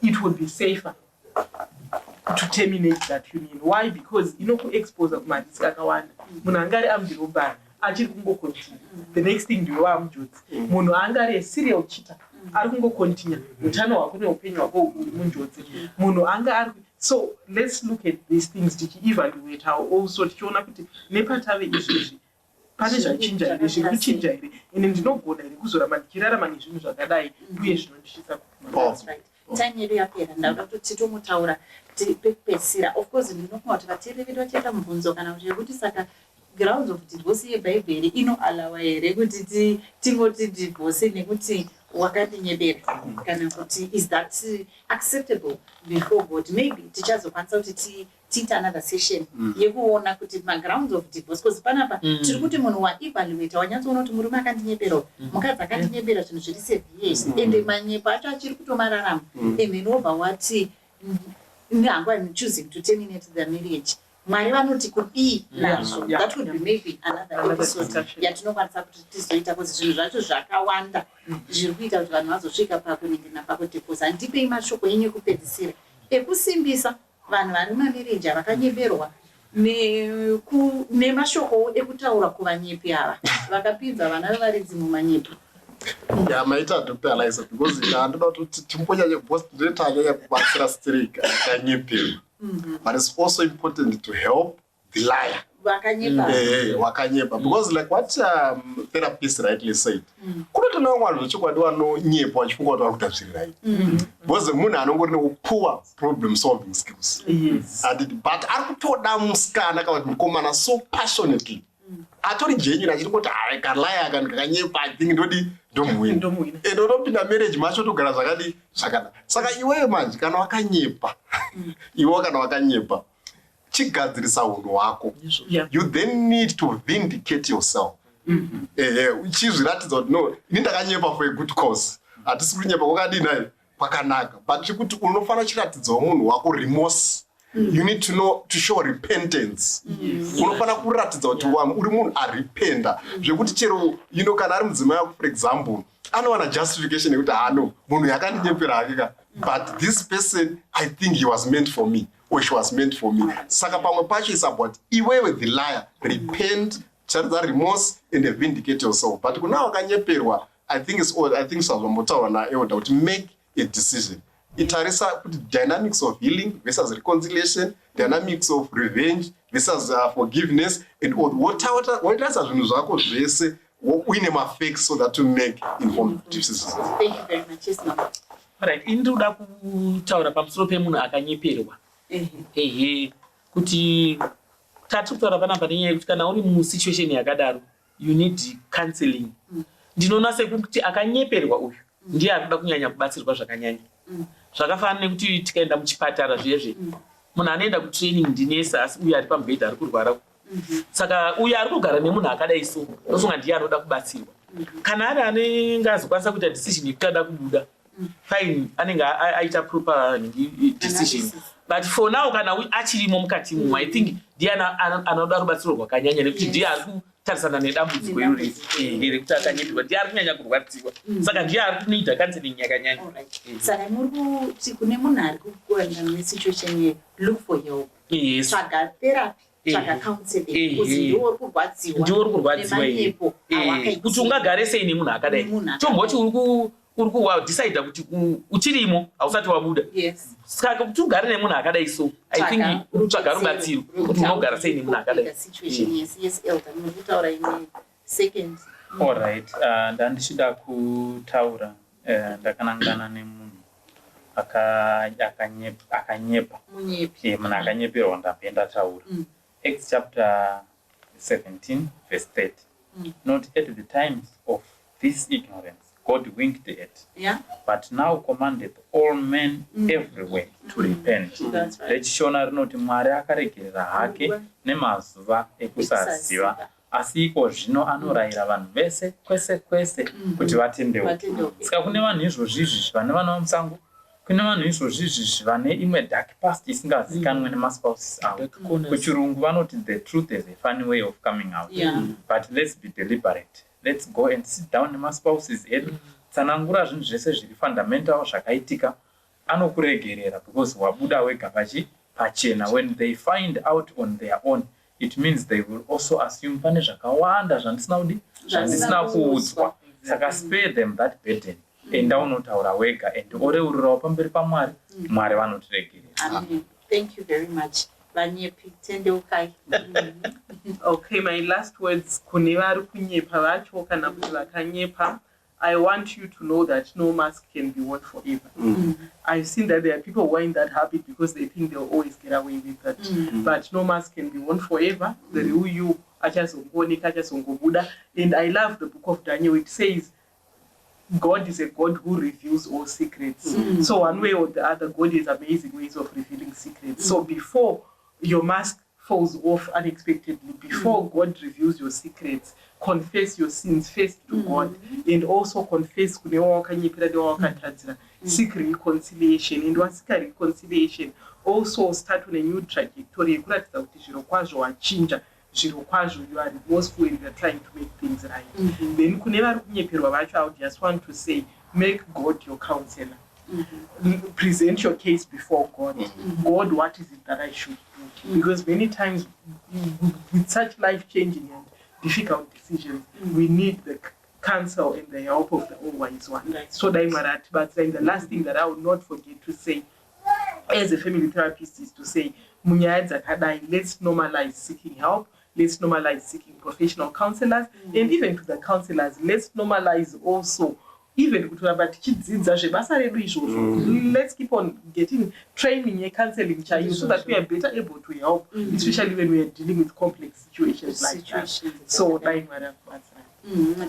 it would be safer to terminate that union. Why? Because expose of my akawanda. Munhu angari amdirobara achiri kungokontinue. The next thing you are munjodzi. Munhu angari a serial cheater ari kungokontinue. Utano hwako neupenyu hwako uri munjodzi. Munhu anga ari. So let's look at these things tichi-evaluate how also tichiona kuti nepatave izvizvi pane zvachinja here, zviri kuchinja here, ende ndinogona here kuzoramba ndichirarama nezvinhu zvakadai uye zvinondityisa kupfuura. Time yedu yapera, ndauda kuti tomutaura pekupedzisira. Of course ndinofunga kuti vateereri vedu vachaita mubvunzo kana kuti saka grounds of divorce yebhaibheri inoalawa here kuti tingoti divorce nekuti Akandinyepera kana kuti is that acceptable before God? Maybe tichazokwanisa kuti tiita another session yekuona kuti grounds of divorce, because panapa tiri kuti munhu waevaluate wanyatsoona kuti murume akandinyepera, mukadzi akandinyepera, zvinhu zviri 7 years ende manyepa acho achiri kutomararama, and then over wati I'm choosing to terminate the marriage. Mwari vanoti kudii nazvo. That would be maybe another episode yatinokwanisa kuti tizoita, kuti zvinhu zvacho zvakawanda zviri kuita kuti vanhu vazosvika pakuningirina pakudivorce. Handipei mashoko enyu ekupedzisira ekusimbisa vanhu vari mumarriage vakanyeperwa nemashoko ekutaura kuvanyepi ava vakapinza vana vevaridzi mumanyepo. Yeah, maita Dr. Eliza, because ndoda kuti timbonyanya boss ndetanya kubatsira stereka kanyepera. But it's also important to help the liar. Wakanyepa. Because like what therapist rightly said, kunotona vanhu vachikwadi vanonyepa vachifunga kuti vari kuita zviri right. Because munhu anongori poor problem solving skills. But ari kutoda musikana kana kuti mukomana so passionately. Atori genuine achingoti akalaya akanyepa, I think ndodi ndomuwina. Ende unopinda marriage macho togara zvakadi zvakada. Saka iwewe manje kana wakanyepa, iwe kana wakanyepa, chigadzirisa unhu hwako. You then need to vindicate yourself. Uchizviratidza kuti no, ini ndakanyepa for a good cause. Hatisi kunyepa kwakadii naye kwakanaka. But chikuti unofanira chiratidzawo munhu wako remorse. You need to know, to show repentance. Unofana kuratidza kuti uri munhu arependa zvekuti chero kana ari mudzimai wako for example anowana justification yekuti no, munhu yakandinyepera hakika, but this person I think he was meant for me or she was meant for me. Saka pamwe pacho is about iwewe the liar, repent, charidza remorse and vindicate yourself. But kuna wakanyeperwa, I think zvazvambotaura naElder kuti make a decision. Itarisa kuti dynamics of healing versus reconciliation, dynamics of revenge versus forgiveness, and whatever zvinhu zvako zvese uine mafacts so that you make informed decisions. Thank you very much. Yes, ma'am. Alright, indoda kutaura pamusoro pemunhu akanyeperwa. Kuti tati kutaura panapa nenyaya yekuti kana uri musituation yakadaro, you need counseling. Ndinoona sekuti akanyeperwa uyu ndiye ari kuda kunyanya kubatsirwa zvakanyanya. Zvakafanana nekuti tikaenda muchipatara zvezve munhu anoenda kutraining ndinesa asi uyu ari pamubhedha ari kurwara. Saka uyu ari kugara nemunhu akadai so ndofunga ndiye anoda kubatsirwa. Kana ari anenge azokwanisa kuita decision yekuti ada kubuda, fine, anenge aita proper decision. But for now kana achirimo mukati mumwe, I think ndiye anoda kubatsirwa kwakanyanya nekuti ndiye ari kutarisana nedambudziko irori rekuti akanyeperwa, ndiye ari kunyanya kurwadziwa. Saka ndiye ari kunoita counseling yakanyanya. Saka muri kuti kune munhu ari kuenda nesituation ye look for help. Tsvaga therapy, tsvaga counseling, kuti ndiwe uri kurwadziwa. Ndiwe uri kurwadziwa. Kuti ungagare sei nemunhu akadai. Tomboti uri kuwadecida kuti uchirimo hausati wabuda. Saka kuti ugare nemunhu akadai so I think utsvaga rubatsiro kuti unogara sei nemunhu akadai. Alright, ndandichida kutaura ndakanangana nemunhu akanyepa munhu akanyeperwa ndabve ndataura. Acts chapter 17 verse 30. Not at the times of this ignorance God winked at, but now commandeth all men everywhere to repent. Rechishona rinoti Mwari akaregerera hake nemazuva ekusaziva, asi iko zvino anorayira vanhu vese kwese kwese kuti vatendeuke. Saka kune vanhu izvozvizvi vane vana vamusango, kune vanhu izvozvizvi vane imwe dark past isingazikanwe nemaspouses avo. Kuchirungu vanoti the truth is a funny way of coming out. But let's be deliberate. Let's go and sit down nemaspouses edu. Tsanangura zvinhu zvese zviri fundamental zvakaitika, anokuregerera because wabuda wega pachena. When they find out on their own, it means they will also assume pane zvakawanda zvandisina kuudzwa. Saka spare them that burden. Enda unotaura wega and oreurirawo pamberi paMwari, Mwari vanotiregerera. Thank you very much. Vanyepi tendeukai. Okay, my last words kune vari kunyepa vacho kana kuti vakanyepa. I want you to know that no mask can be worn forever. I've seen that there are people who are in that habit because they think they'll always get away with that. But no mask can be worn forever. The real you, and I love the book of Daniel. It says, God is a God who reveals all secrets. So one way or the other, God has amazing ways of revealing secrets. So before your mask falls off unexpectedly, before God reveals your secrets, confess your sins first to God, and also confess seek reconciliation, and once reconciliation, also start on a new trajectory. You are remorseful and you are trying to make things right. Then I would just want to say, make God your counselor. Present your case before God. God, what is it that I should do? Because many times with such life-changing and difficult decisions, we need the counsel and the help of the All-Wise One. So but then the last thing that I would not forget to say as a family therapist is to say, let's normalize seeking help. Let's normalize seeking professional counselors, and even to the counselors, let's normalize also even let's keep on getting training and counseling so that we are better able to help, especially when we are dealing with complex situations like that. So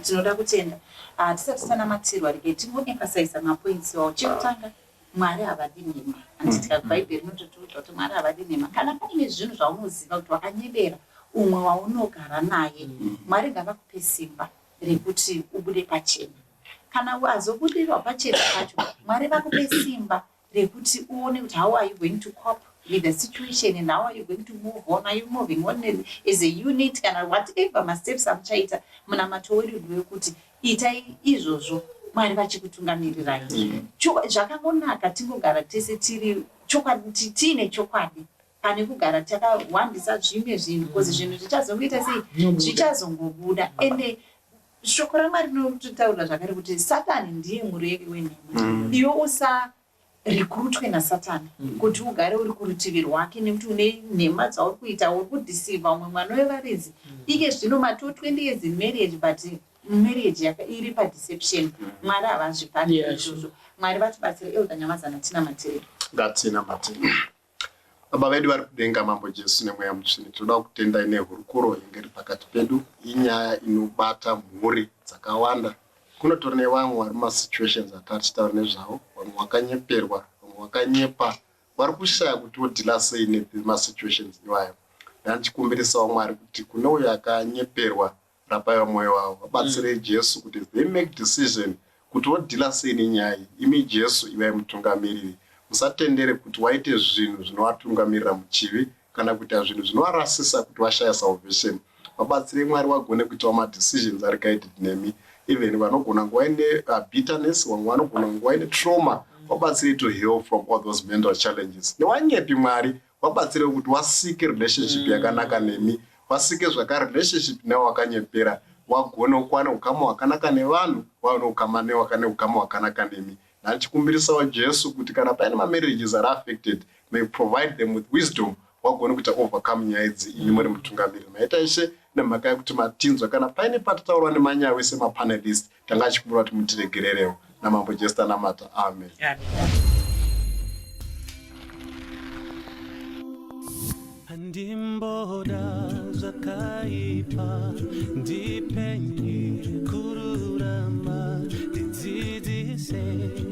tinoda kutenda tisati tanamatirwa rege tinoemphasize mapoints awo. Chekutanga, Mwari havadi nhema. Anditi bhaibheri rinototiudza kuti Mwari havadi nhema. Kana paine zvinhu zvaunoziva kuti wakanyebera umwe waunogara naye, Mwari ngavakupe simba rekuti ubude pachena. Kana wazobudirwa pachena pacho, Mwari vakupe simba rekuti uone kuti how are you going to cope with the situation and how are you going to move on? Are you moving on as a unit? Kana whatever ma-steps amuchaita munamato wedu wekuti itai izvozvo Mwari vachikutungamirirai. Zvakangonaka tingogara tese tiri chokwadi, tiine chokwadi pane kugara takawandisa zvimwe zvinhu, because zvinhu zvichazongoita sei zvichazongobuda. Ende shoko raMwari rinotaura zvakare kuti Satani ndiye mureri wenhema. Iwe usarikurutwe naSatani kuti ugare uri kurutivi rwake, nekuti une nhema dzauri kuita, uri kudhisiva umwe mwana wevaridzi. Ike zvino mato 20 years in marriage, but marriage iri padeception. Mwari havazvipani izvozvo. Mwari vatibatsire. Elder Nyamazana, tina matiriro. Ngatina matiriro. Baba vedu vari kudenga, Mambo Jesu nemweya mutsvene, tinoda kutendai nehurukuro ingeri pakati pedu. Inyaya inobata mhuri dzakawanda. Kunotori nevamwe vari masituations atati taura nezvavo, vamwe vakanyeperwa, vamwe vakanyepa, vari kushaya kuti vodhila sei nemasituations iwayo. Ndichikumbirisawo Mwari kuti kune uyo akanyeperwa, rapai mwoyo wavo, vabatsire Jesu kuti they make decision kuti vodhila sei nenyaya iyi. Imi Jesu ivai mutungamiriri. Musatendere kuti waite zvinhu zvinovatungamirira muchivi kana kuita zvinhu zvinovarasisa kuti vashaya salvation. Vabatsire Mwari vagone kuitawo madecisions ari guided nemi. Even vanogona nguva ine bitterness, vamwe vanogona nguva ine trauma. Vabatsire to heal from all those mental challenges. Nevanyepi Mwari, vabatsire kuti wasike relationship yakanaka nemi, wasike zvakare relationship newe wakanyepera, wagone kuwana ukama hwakanaka nevanhu, waone ukama hwakanaka nemi. Ndichikumbirisawo Jesu kuti kana paine marriages are affected, may provide them with wisdom, wagone kuti overcome nyaya idzi imi muri mutungamiri. Maita Ishe nemhaka yekuti matinzwa kana paine patataurwa nemanyawi semapanelist, tanga achikumbira kuti mutiregererewo. Namambo Jesu tanamata. Amen. Ndimboda zvakaipa ndipenye kururama ndidzidzise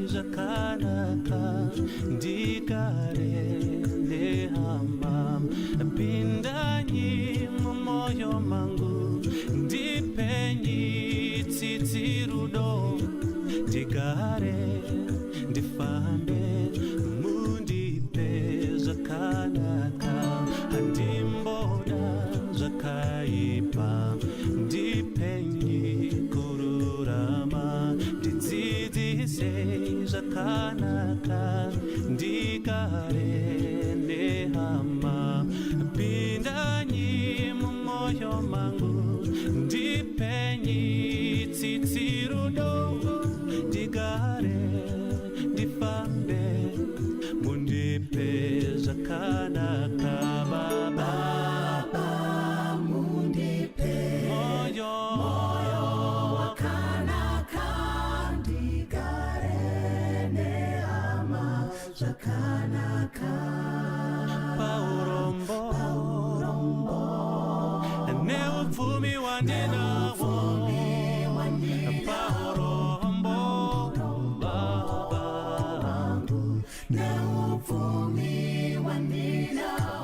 zvakanaka ndigare nehama pindanyi mumwoyo mangu ndipenye tsitsi rudo ndigare ndifambe mundipe zvakanaka ndimboda zvakaipa ndipenye kururama ndidzidzise zvakanaka ndigare nehama pindanyi mumwoyo mangu ndipenye tsitsi rudo ndigare ndifambe mundipe zvakanaka Baba mundipe moyo wakanaka ndigare nehama zvakanaka paurombo neupfumi wandinawo paurombo Baba neupfumi wandinawo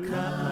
Akandinyepera